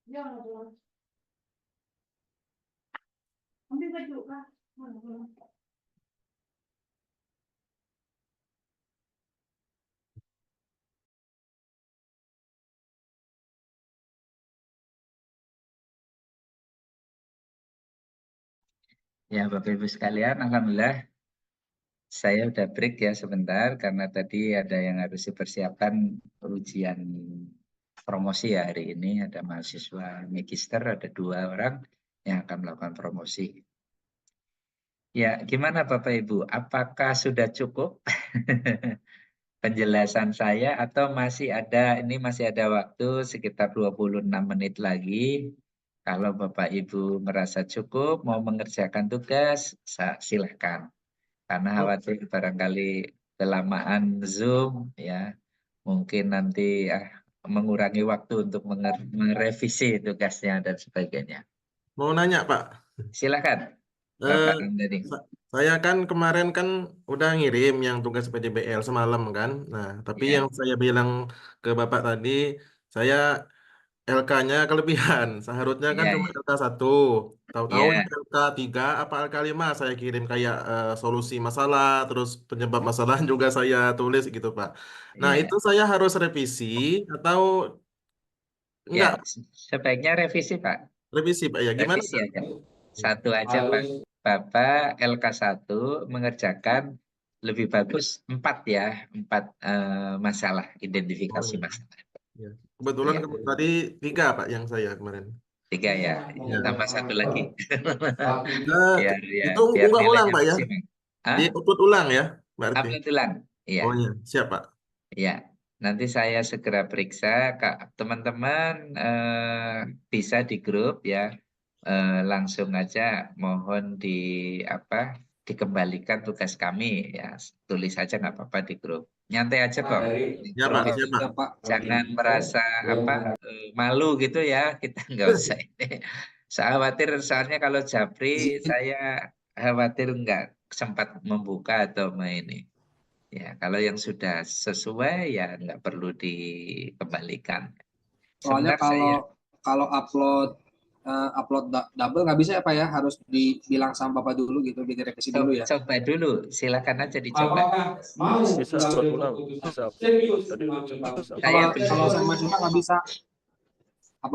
Ya, ambil baju Kak. Ya, Bapak Ibu sekalian, alhamdulillah saya udah break ya sebentar karena tadi ada yang harus dipersiapkan ujian promosi ya hari ini. Ada mahasiswa magister, ada 2 orang yang akan melakukan promosi. Ya, gimana Bapak Ibu? Apakah sudah cukup penjelasan saya atau masih ada waktu sekitar 26 menit lagi. Kalau Bapak Ibu merasa cukup mau mengerjakan tugas, silahkan. Karena khawatir barangkali kelamaan Zoom ya, mungkin nanti mengurangi waktu untuk merevisi tugasnya dan sebagainya. Mau nanya Pak, Silakan. saya kan kemarin kan udah ngirim yang tugas PJBL semalam kan. Nah, tapi yang saya bilang ke Bapak tadi, saya LK-nya kelebihan. Seharusnya kan Iya, cuma iya. LK1. Tahu-tahu Iya, yang LK3 apa LK5 saya kirim kayak solusi masalah, terus penyebab masalah juga saya tulis gitu, Pak. Nah, iya. itu saya harus revisi atau Ya, enggak sebaiknya revisi, Pak. revisi, Pak? Ya, gimana, Revisi Pak? aja. Satu aja, Pak. Bapak LK1 mengerjakan lebih bagus 4 ya, 4 masalah, Oh, identifikasi iya. masalah. Ya. Kebetulan Ya, tadi 3, Pak, yang saya kemarin. 3 ya, Ya. tambah 1 lagi. Eh, Biar itu biar unggah ulang, nilainya Pak, ya? maksimal. Hah? Di-upload ulang ya, berarti. Upload ulang. Iya. Oh iya, siap, Pak. Ya, nanti saya segera periksa, Kak. Teman-teman bisa di grup ya, langsung aja mohon dikembalikan tugas kami ya, tulis aja nggak apa-apa di grup. Nyantai aja kok. Ya, Pak, Grup siap, itu Pak. jangan merasa malu gitu ya, kita nggak usah ini. Saya khawatir soalnya kalau Japri saya khawatir nggak sempat membuka atau ini. Ya, kalau yang sudah sesuai ya nggak perlu dikembalikan. Soalnya Sebentar saya kalau upload double nggak bisa ya Pak ya, harus dibilang sama Bapak dulu gitu, direvisi dulu ya. coba dulu, silakan aja dicoba. Bisa upload ulang. Bisa tadi bisa Saya Kalau dulu, sama Cuma nggak bisa.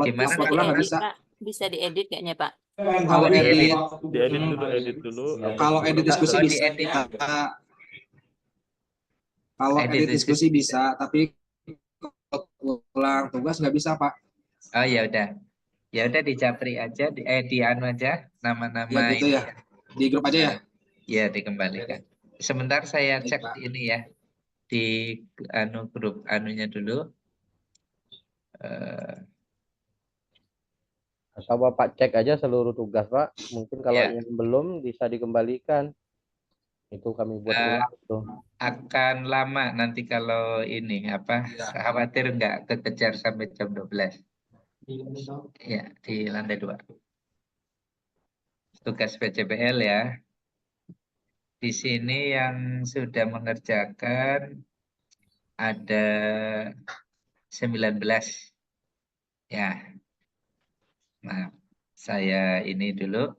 gimana Upload kalau ulang nggak Mas? bisa. Pak, bisa diedit kayaknya Pak. Kalau edit, diedit dulu. kalau edit diskusi Oh, bisa. diedit. Kalau Edit edit diskusi bisa, tapi ulang tugas nggak bisa Pak. Oh ya udah di Japri aja, di anu aja nama-nama Ya gitu ini ya. Di grup aja ya. ya dikembalikan. Sebentar saya Baik, cek Pak. ini ya di grup anunya dulu. Atau Bapak cek aja seluruh tugas, Pak. Mungkin kalau Ya. yang belum bisa dikembalikan. Itu kami buat ulang tuh. Akan lama nanti kalau ini khawatir nggak kekejar sampai jam 12. Ya, di lantai 2. Tugas PCBL ya. Di sini yang sudah mengerjakan ada 19. Ya. Nah, saya ini dulu.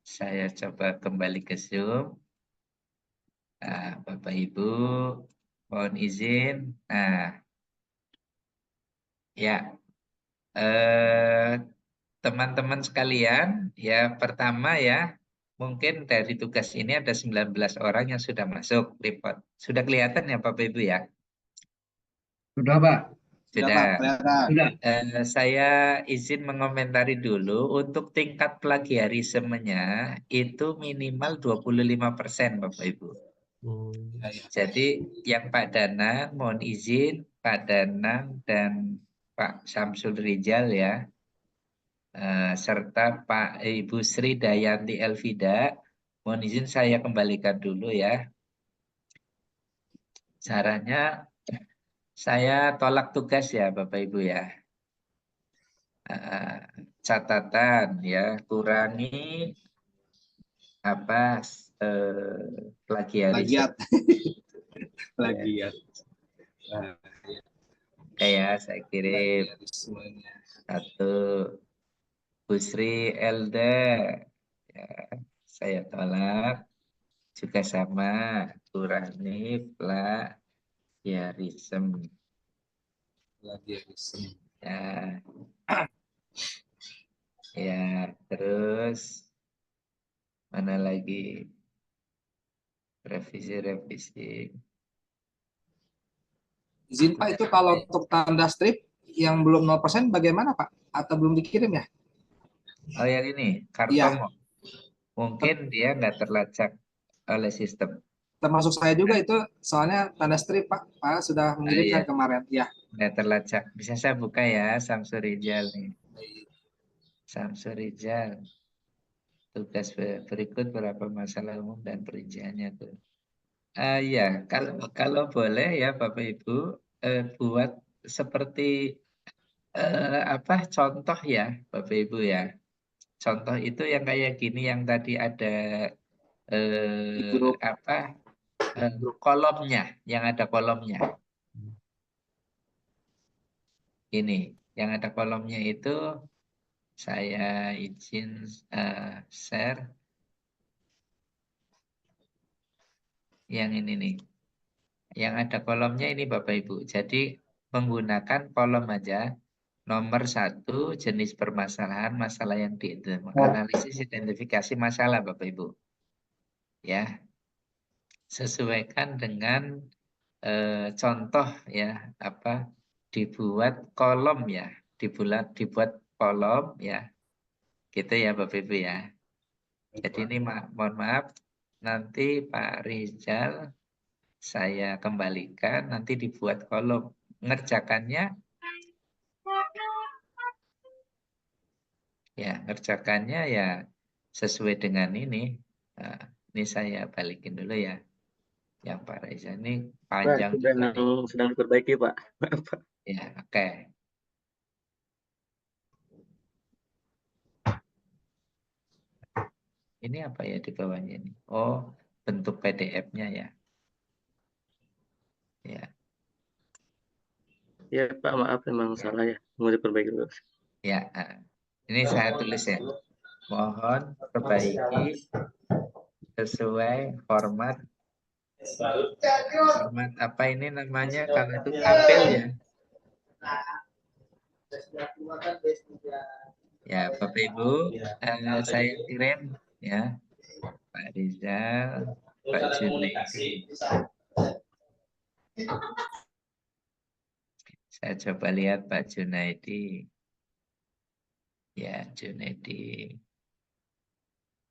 Saya coba kembali ke Zoom. Nah, Bapak Ibu, mohon izin. Nah, ya. Teman-teman sekalian, ya pertama ya, mungkin dari tugas ini ada 19 orang yang sudah masuk report. Sudah kelihatan ya Bapak Ibu ya? Sudah, Pak. Sudah Pak, kelihatan. Saya izin mengomentari dulu, untuk tingkat plagiarismenya itu minimal 25% Bapak Ibu. Jadi yang Pak Danang, mohon izin Pak Danang dan Pak Samsul Rijal ya, serta Pak Ibu Sri Dayanti Elvida, mohon izin saya kembalikan dulu ya. Caranya saya tolak tugas ya Bapak Ibu ya. Catatan ya, kurangi plagiarisme. Plagiat. Oke ya, saya kirim. 1. Bu Sri Elda, ya, saya tolak. Juga sama, kurangi plagiarisme. Ya. Ya, terus mana lagi? Revisi. Izin Pak, itu kalau untuk tanda strip yang belum 0% bagaimana Pak? Atau belum dikirim ya? Oh yang ini, Kartomo. Mungkin dia nggak terlacak oleh sistem. Termasuk saya juga itu, soalnya tanda strip Pak. Pak sudah mengirimkan iya. kemarin. Ya. Nggak terlacak. Bisa saya buka ya, Samsul Rijal nih. Samsul Rijal. Tugas berikut berapa masalah umum dan perinciannya tuh. Ya, kalau boleh ya Bapak Ibu, buat seperti contoh ya Bapak Ibu ya. Contoh itu yang kayak gini, yang tadi ada kolomnya, yang ada kolomnya. Ini Yang ada kolomnya itu saya izin share yang ini nih. Yang ada kolomnya ini Bapak Ibu. Jadi menggunakan kolom aja. Nomor 1, jenis permasalahan, masalah yang analisis identifikasi masalah Bapak Ibu. Ya, sesuaikan dengan contoh ya, dibuat kolom ya, dibuat kolom ya, gitu ya Bapak Ibu ya. Jadi ini mohon maaf, nanti Pak Rizal saya kembalikan, nanti dibuat kolom. Ngerjakannya ya sesuai dengan ini. Nah, ini saya balikin dulu ya. Yang Pak Reza ini panjang juga nih. Sedang diperbaiki, Pak. Ya, oke. Ini apa ya di bawahnya ini? Oh, bentuk PDF-nya ya. Ya. Ya, Pak, maaf memang salah ya. Mau diperbaiki dulu. Ya, ini saya tulis ya. Mohon perbaiki sesuai format apa ini namanya? Kalau itu tabel ya. Ya, Bapak Ibu, saya kirim ya. Pak Rizal, Pak Junaidi. Saya coba lihat Pak Junaidi. Ya, Junaidi.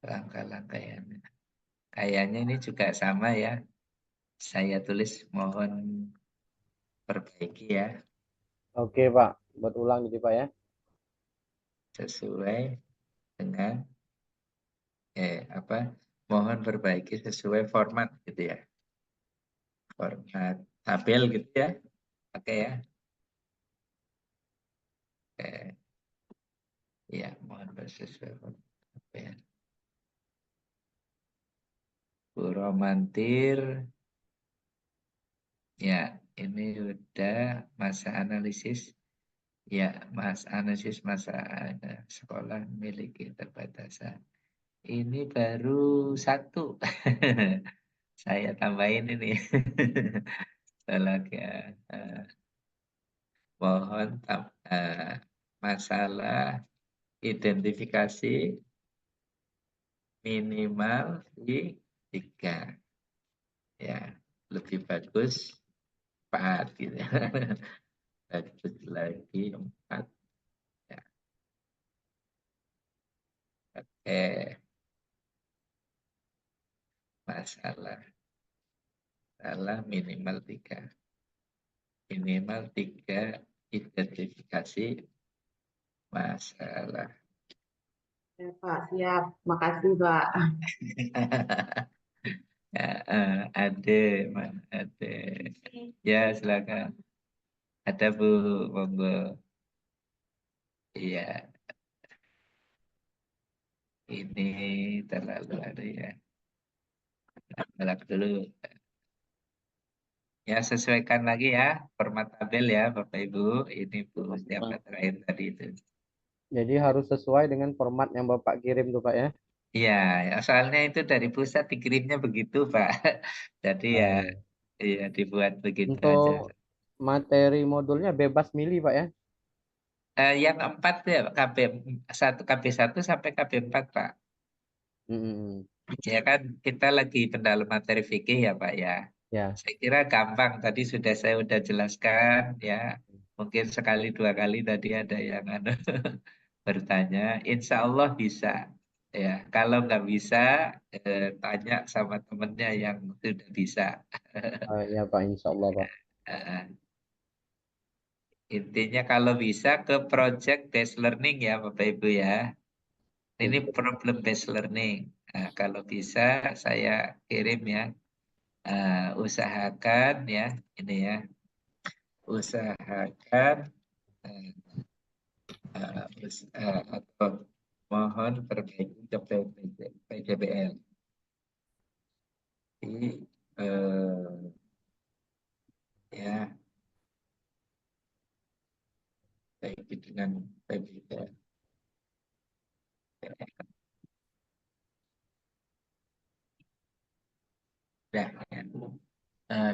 Langkah-langkah yang kayaknya ini juga sama ya. Saya tulis mohon perbaiki ya. Oke, Pak. Buat ulang gitu, Pak ya. Sesuai dengan mohon perbaiki sesuai format gitu ya. Format tabel gitu ya. Oke ya. Oke. Ya, mohon sesuai format tabel. Bu Romantir. Ya, ini udah masa analisis. Ya, analisis masa sekolah memiliki keterbatasan. Ini baru 1. Saya tambahin ini. Mohon masalah identifikasi minimal di 3. Ya, lebih bagus 4 gitu. Bagus lagi 4. Ya. Oke. Masalah minimal 3. Minimal 3 identifikasi masalah. Ya, Pak, siap. Makasih, Pak. Ya, ada. Ya, silakan. Ada Bu, monggo. Iya. Ini terlalu ada ya. Balap dulu. Ya, sesuaikan lagi ya format tabel ya Bapak Ibu. Ini Bu yang terakhir tadi itu. Jadi harus sesuai dengan format yang Bapak kirim tuh, Pak ya. Iya, soalnya itu dari pusat dikirimnya begitu Pak. Jadi ya, iya dibuat begitu aja. Untuk materi modulnya bebas milih, Pak ya. Yang 4 ya KB1 sampai KB4 Pak. Ya kan kita lagi pendalaman materi fikih ya Pak ya. Saya kira gampang tadi sudah saya jelaskan ya. Mungkin sekali 2 kali tadi ada yang bertanya. Insya Allah bisa. Ya, kalau nggak bisa tanya sama temennya yang sudah bisa. Ya Pak, Insya Allah Pak. Intinya kalau bisa ke project based learning ya Bapak Ibu ya. Ini problem based learning. Nah, kalau bisa saya kirim ya. Usahakan ya ini ya. Usahakan atau mohon perbaiki ke PJBL. Ya baik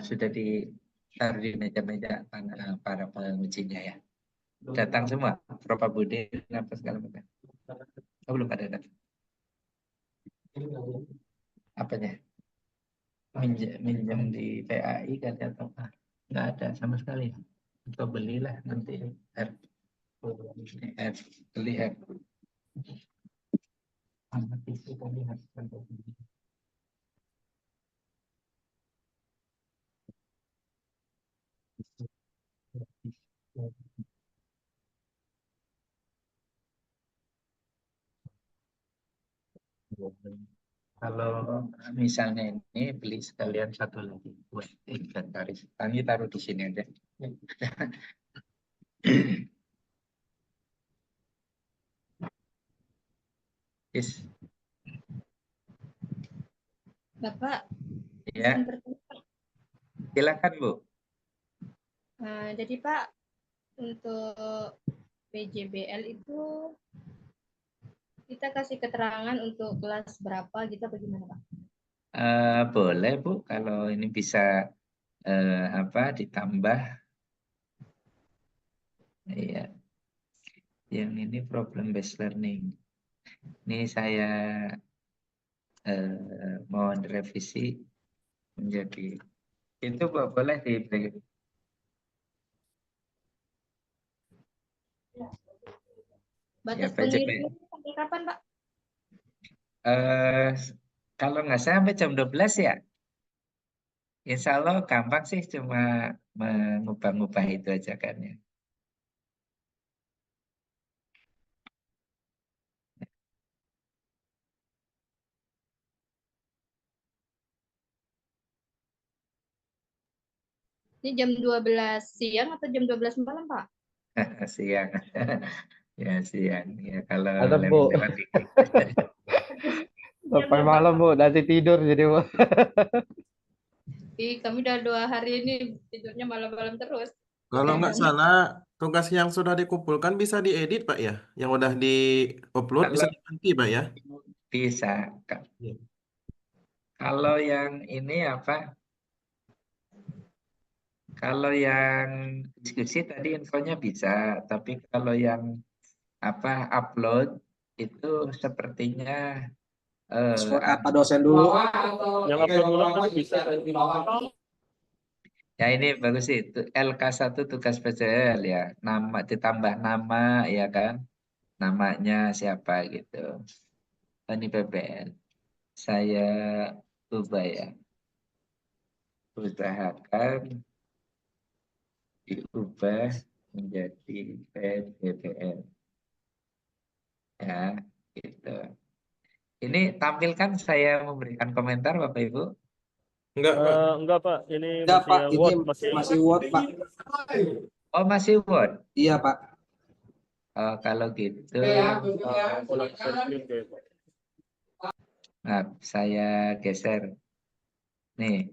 sudah ditaruh di meja-meja para pengujinya ya. Datang semua, Prof. Budi, apa segala macam. Oh, belum ada datang. Apanya? Minjam di PAI kan atau apa? Nggak ada sama sekali. Atau belilah nanti beli app. Itu tadi harus kalau misalnya ini beli sekalian satu lagi buat inventaris. Kami taruh di sini aja. Yes. Bapak, Ya, izin bertanya. silakan Bu. Jadi Pak, untuk PJBL itu kita kasih keterangan untuk kelas berapa gitu apa gimana Pak? Boleh Bu, kalau ini bisa ditambah. Iya. Yang ini problem based learning. Ini saya mohon revisi menjadi itu boleh di Batas PJB. penelitian sampai kapan Pak? Kalau nggak sampai jam 12 ya. Insya Allah gampang sih, cuma mengubah-ubah itu aja kan ya. Ini jam 12 siang atau jam 12 malam Pak? Siang. Ya siang. Ya kalau Ada Bu. lewat dikit. Sampai malam Bu, nanti tidur jadi Bu. Kami udah 2 hari ini tidurnya malam-malam terus. Kalau nggak salah, tugas yang sudah dikumpulkan bisa diedit, Pak ya? Yang udah di-upload bisa Kalau diganti, Pak ya? bisa. Iya. Kalau yang ini apa? Kalau yang diskusi tadi infonya bisa, tapi kalau yang upload itu sepertinya dosen dulu. Yang upload ulang kan bisa. ya ini bagus sih, LK1 tugas PJL ya, nama ditambah nama ya kan, namanya siapa gitu. Ini PBL. Saya ubah ya, usahakan diubah menjadi PJBL ya gitu. Ini tampilkan saya memberikan komentar Bapak Ibu. Enggak, Pak. Enggak, Pak. Ini Enggak, masih Pak. yang Ini Word, masih Word, Pak. Oh, masih Word? Iya, Pak. Kalau gitu, ulang screen kayaknya. nah, saya geser nih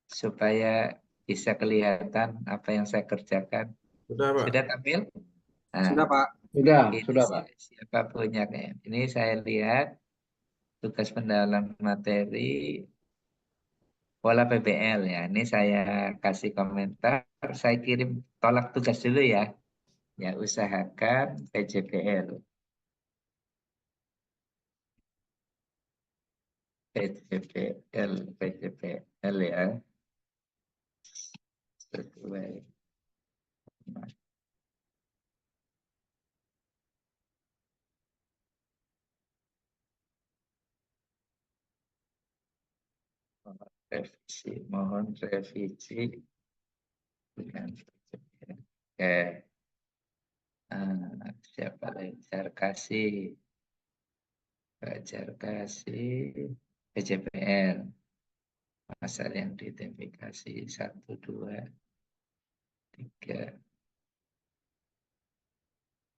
supaya bisa kelihatan apa yang saya kerjakan. Sudah, Pak. Sudah tampil? Nah, Sudah, Pak. ini Sudah Pak. siapa punya kayak ini saya lihat tugas pendalam materi pola PBL ya. Ini saya kasih komentar, saya kirim tolak tugas dulu ya. Ya, usahakan PJBL. PJBL ya. Sesuai. Mohon revisi dengan siapa lagi? Fajar kasih PJBL pasal yang diidentifikasi 1, 2, 3.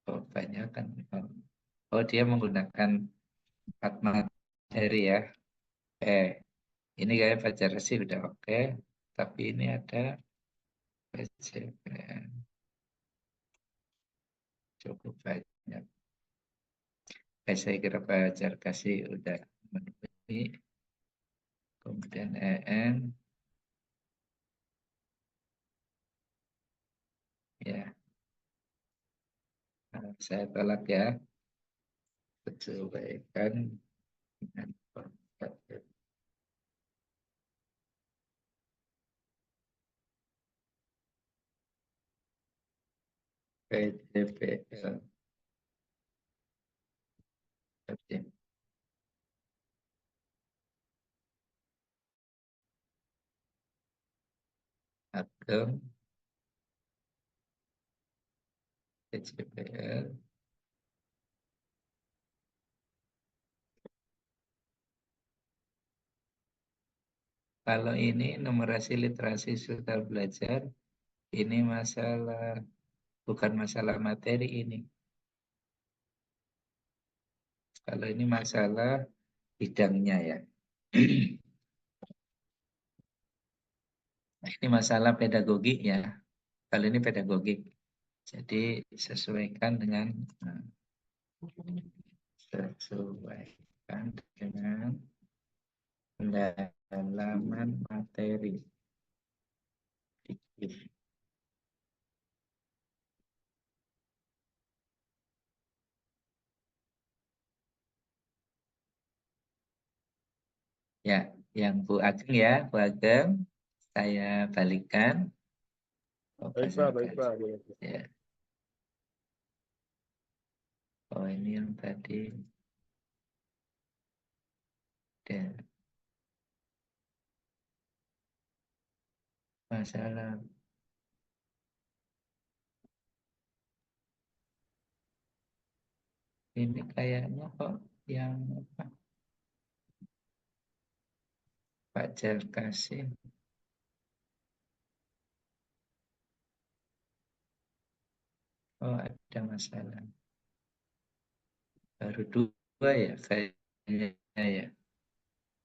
Oh, banyak kan. Oh, dia menggunakan 4 materi ya. Ini kayak Fajar sih udah oke, tapi ini ada PJBL cukup banyak. Saya kira Fajar kasih udah memenuhi. Kemudian EN Ya, saya tolak ya. Sesuaikan dengan format PJBL. Oke. Agam PJBL. Kalau ini numerasi literasi serta belajar, ini masalah, bukan masalah materi ini. Kalau ini masalah bidangnya ya. Ini masalah pedagogik ya. Kalau ini pedagogik. Jadi sesuaikan dengan pendalaman materi. Ya, yang Bu Ageng ya, Bu Ageng, saya balikan. Baik Pak, baik Pak. Ya. Oh ini yang tadi. Dan masalah ini kayaknya kok yang apa? Pak Jalkasim. Oh ada masalah. Baru dua ya kayaknya ya.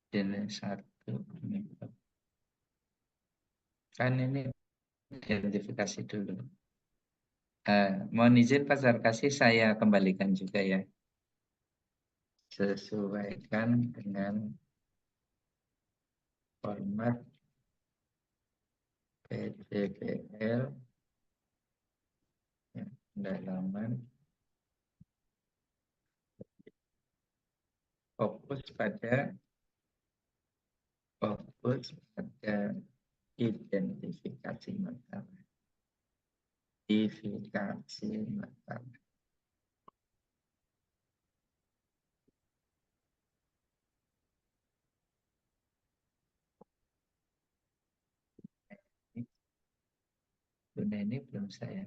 Dan satu. Kan ini identifikasi dulu. Mohon izin Pak Jalkasim saya kembalikan juga ya. Sesuaikan dengan format PJBL ya, pendalaman fokus pada identifikasi masalah. Identifikasi masalah. Bunda ini belum saya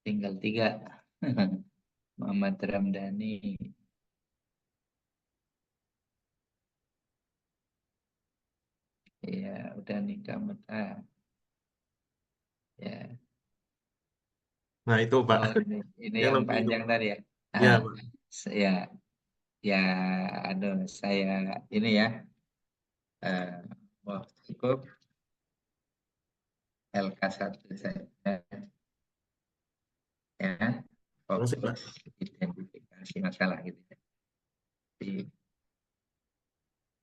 tinggal 3. Muhammad Ramdhani. Ya, udah nikah muda. Ya. Nah itu Pak. Oh, ini Yang yang lebih panjang tadi ya. Ya, Pak. Ya, ya, aduh, saya ini ya. Wah, cukup LK1 saja. Ya, Terus, Pak. fokus identifikasi masalah gitu ya. Di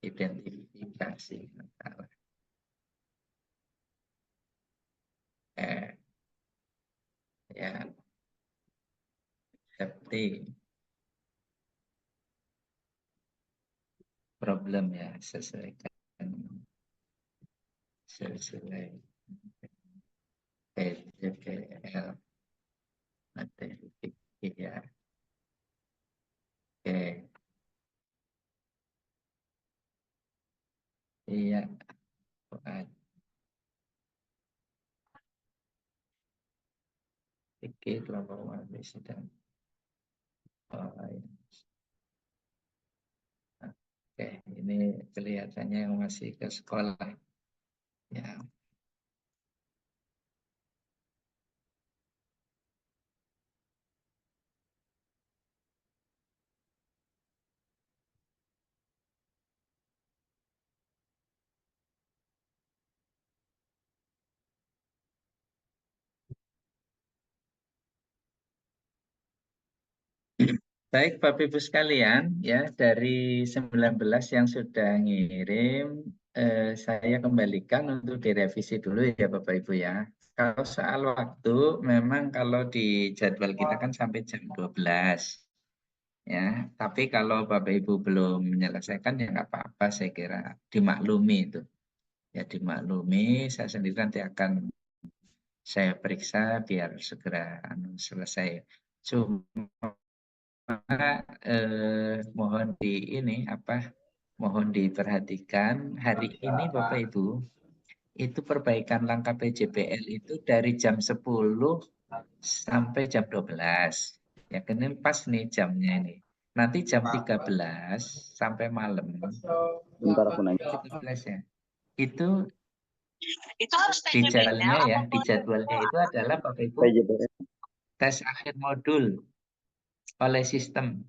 identifikasi masalah. Ya, seperti problem ya, sesuai PJBL materi ya. Oke. Iya. Pikir bahwa sedang. Oh, ya. Oke, ini kelihatannya yang masih ke sekolah. Ya. Baik Bapak Ibu sekalian, ya dari 19 yang sudah ngirim, saya kembalikan untuk direvisi dulu ya Bapak Ibu ya. Kalau soal waktu, memang kalau di jadwal kita kan sampai jam 12. Ya, tapi kalau Bapak Ibu belum menyelesaikan ya nggak apa-apa, saya kira dimaklumi itu. Ya dimaklumi, saya sendiri nanti akan saya periksa biar segera selesai. Cuma mohon mohon diperhatikan hari ini Bapak Ibu itu perbaikan langkah PJBL itu dari jam 10 sampai jam 12. Ya, ini pas nih jamnya ini. Nanti jam 13 sampai malam. Bentar aku nanya. 13 ya. Itu di jalannya ya, di jadwalnya itu adalah Bapak Ibu PJBL. tes akhir modul oleh sistem.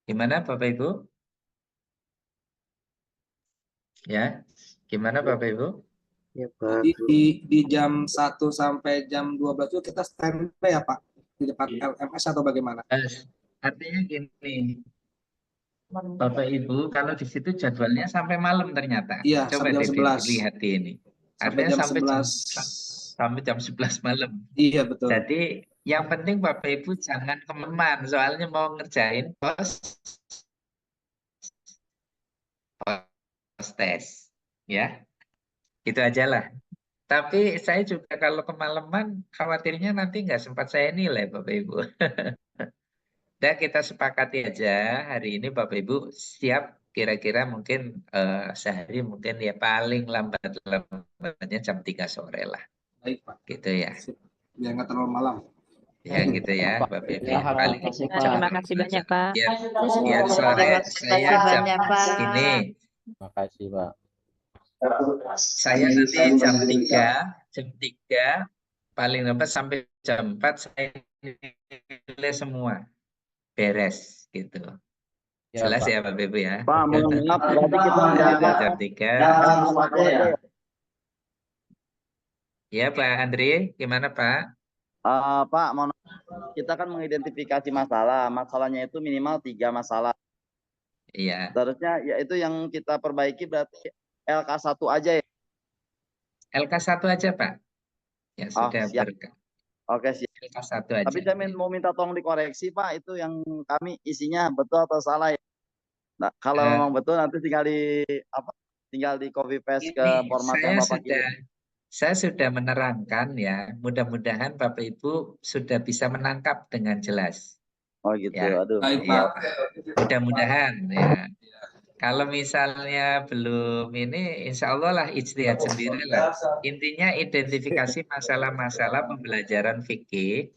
Gimana Bapak Ibu? Ya, gimana Bapak Ibu? Ya, Pak. Di jam 1 sampai jam 12 itu kita standby ya Pak? Di depan LMS atau bagaimana? Artinya gini, Bapak Ibu, kalau di situ jadwalnya sampai malam ternyata. Iya, Coba sampai jam 11. dilihat di ini. Sampai Artinya jam 11. sampai jam 11 malam. Iya, betul. Jadi yang penting Bapak Ibu jangan kemalaman, soalnya mau ngerjain post tes. Ya, itu aja lah. Tapi saya juga kalau kemalaman, khawatirnya nanti nggak sempat saya nilai Bapak Ibu. Dan kita sepakati aja hari ini Bapak Ibu siap kira-kira mungkin sehari mungkin ya paling lambatnya jam 3 sore lah. Baik Pak. Gitu ya. Biar nggak terlalu malam. Ya gitu ya Bapak Ibu. Ya, paling Terima kasih banyak Pak. biar sore saya jam ini. Terima kasih Pak. Saya nanti jam 3 paling lambat sampai jam 4 saya nilai semua. Beres gitu. Ya, Jelas Pak. ya Bapak Ibu ya. Pak, mohon maaf berarti kita jam 3. Ya Pak Andri, gimana Pak? Pak, mohon maaf. Kita kan mengidentifikasi masalah. Masalahnya itu minimal 3 masalah. Iya. Seharusnya ya itu yang kita perbaiki berarti LK1 aja ya. LK1 aja Pak. Ya sudah siap. Oke, siap. LK1 aja. Tapi saya mau minta tolong dikoreksi Pak, itu yang kami isinya betul atau salah ya. Nah, kalau memang betul nanti tinggal di copy paste ke format yang Bapak kirim. Saya sudah menerangkan ya, mudah-mudahan Bapak Ibu sudah bisa menangkap dengan jelas. Oh gitu, ya. aduh. Ya. Mudah-mudahan ya. Kalau misalnya belum ini, insya Allah lah ijtihad sendiri lah. Intinya identifikasi masalah-masalah pembelajaran fikih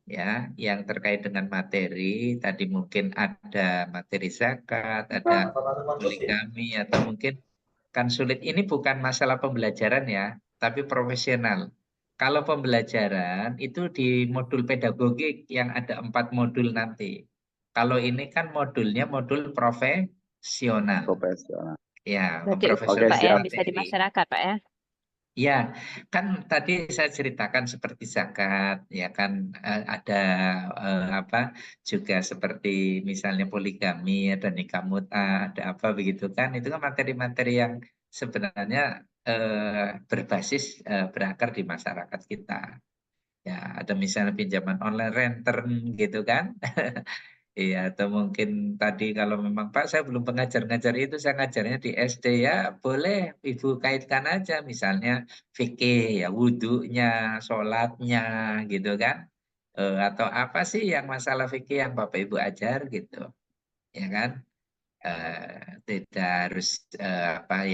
ya, yang terkait dengan materi. Tadi mungkin ada materi zakat, ada poligami, atau mungkin kan sulit. Ini bukan masalah pembelajaran ya, tapi profesional. Kalau pembelajaran itu di modul pedagogik yang ada 4 modul nanti. Kalau ini kan modulnya modul profesional. Ya, Berarti Pak ya bisa di masyarakat Pak ya. Ya, kan tadi saya ceritakan seperti zakat, ya kan ada juga seperti misalnya poligami, ada nikah mut'ah, ada apa begitu kan? Itu kan materi-materi yang sebenarnya berbasis berakar di masyarakat kita. Ya, ada misalnya pinjaman online renter gitu kan? Iya, atau mungkin tadi kalau memang Pak saya belum ngajar itu, saya ngajarnya di SD ya boleh Ibu kaitkan aja misalnya fikih ya, wudhunya, sholatnya gitu kan. Atau apa sih yang masalah fikih yang Bapak Ibu ajar gitu. Ya kan. Tidak harus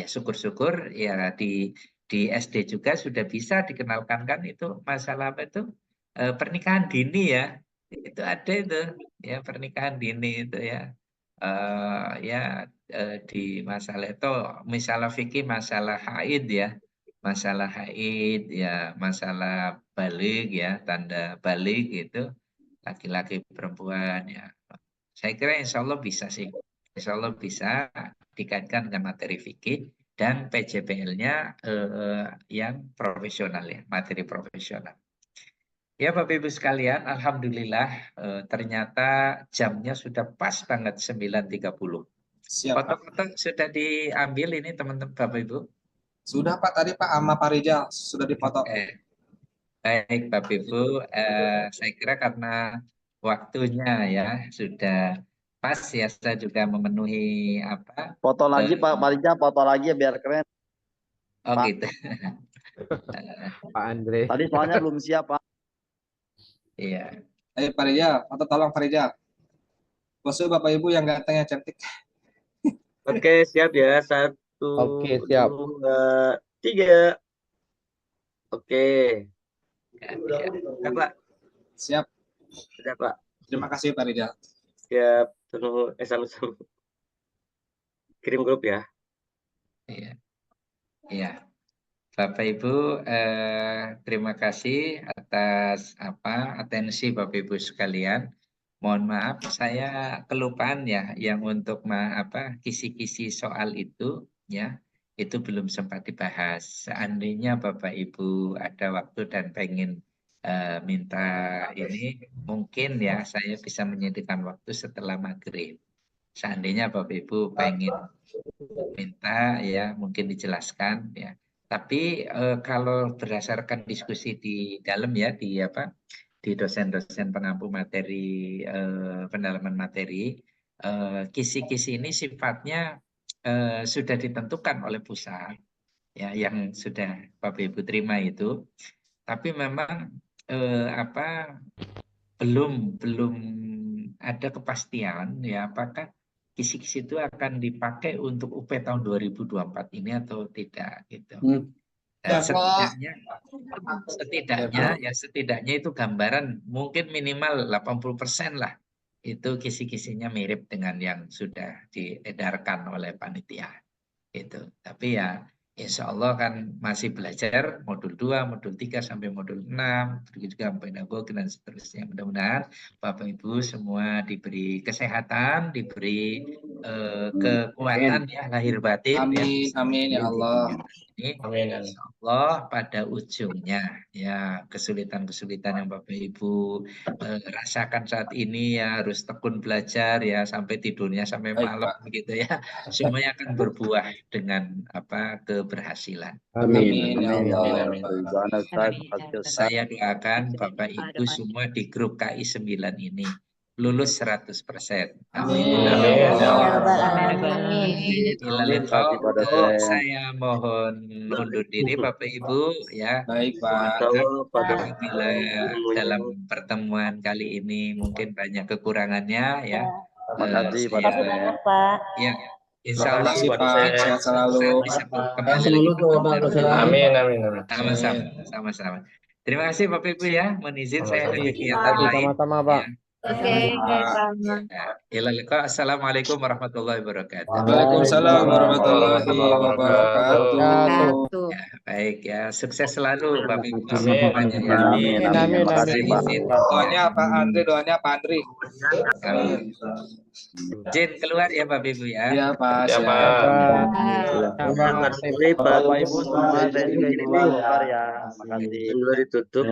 syukur-syukur ya di SD juga sudah bisa dikenalkan kan itu masalah apa itu pernikahan dini ya. Itu ada itu ya pernikahan dini itu ya di masalah itu misalnya fikih masalah haid ya, masalah haid ya, masalah balik ya, tanda balik itu laki-laki perempuan ya. Saya kira insya Allah bisa sih, insya Allah bisa dikaitkan dengan materi fikih dan PJBL-nya yang profesional ya, materi profesional. Ya Bapak Ibu sekalian, alhamdulillah ternyata jamnya sudah pas banget 9.30. Siap, Pak. Foto-foto sudah diambil ini teman-teman Bapak Ibu? Sudah Pak, tadi Pak sama Pak Rijal sudah dipoto. Baik Bapak Ibu, saya kira karena waktunya ya sudah pas ya, saya juga memenuhi apa? Foto lagi Pak Rijal, foto lagi ya biar keren. Oh Pak. gitu. Pak Andre. Tadi soalnya belum siap Pak. Iya. Ayo Pak Rijal, foto tolong Pak Rijal. Bosnya Bapak Ibu yang ganteng yang cantik. Oke, siap ya. 1, Oke, siap. 2, 3. Oke. Sudah, Pak. Siap. Sudah, Pak. Terima kasih Pak Rijal. Siap. Sama-sama. Kirim grup ya. Iya. Iya. Bapak Ibu, terima kasih atas atensi Bapak Ibu sekalian. Mohon maaf saya kelupaan ya yang untuk kisi-kisi soal itu ya, itu belum sempat dibahas. Seandainya Bapak Ibu ada waktu dan pengen minta ini, mungkin ya saya bisa menyediakan waktu setelah maghrib. Seandainya Bapak Ibu pengen minta ya mungkin dijelaskan ya. Tapi kalau berdasarkan diskusi di dalam ya di dosen-dosen pengampu materi pendalaman materi, kisi-kisi ini sifatnya sudah ditentukan oleh pusat ya yang sudah Bapak Ibu terima itu. Tapi memang belum ada kepastian ya apakah kisi-kisi itu akan dipakai untuk UP tahun 2024 ini atau tidak gitu. Dan setidaknya itu gambaran mungkin minimal 80% lah itu kisi-kisinya mirip dengan yang sudah diedarkan oleh panitia itu. Tapi ya insya Allah kan masih belajar modul 2, modul 3 sampai modul 6, begitu juga pedagogi dan seterusnya. Mudah-mudahan Bapak Ibu semua diberi kesehatan, diberi kekuatan ya lahir batin. Amin, ya. amin ya Allah. Amin. Insya Allah pada ujungnya ya kesulitan-kesulitan yang Bapak Ibu rasakan saat ini ya harus tekun belajar ya sampai tidurnya sampai malam begitu ya, semuanya akan berbuah dengan keberhasilan. Amin. Amin. Saya doakan Bapak Ibu semua di grup KI 9 ini lulus 100%. Amin. Saya mohon undur diri Bapak Ibu ya. Baik Pak. Apabila dalam pertemuan kali ini mungkin banyak kekurangannya ya. Terima kasih Pak. Ya. Insya Allah sehat selalu. Amin. Sama-sama. Terima kasih Bapak Ibu ya. Mohon izin saya ada kegiatan lain. Sama-sama Pak. Oke, Assalamualaikum warahmatullahi wabarakatuh. Waalaikumsalam warahmatullahi wabarakatuh. Ya, baik ya, sukses selalu Bapak Ibu. Amin. Terima kasih. Doanya Pak Andre, doanya Pak Andri. Jin keluar ya Bapak Ibu ya. Iya Pak. Bapak Ibu semua saya juga keluar ya. Makasih. Ditutup.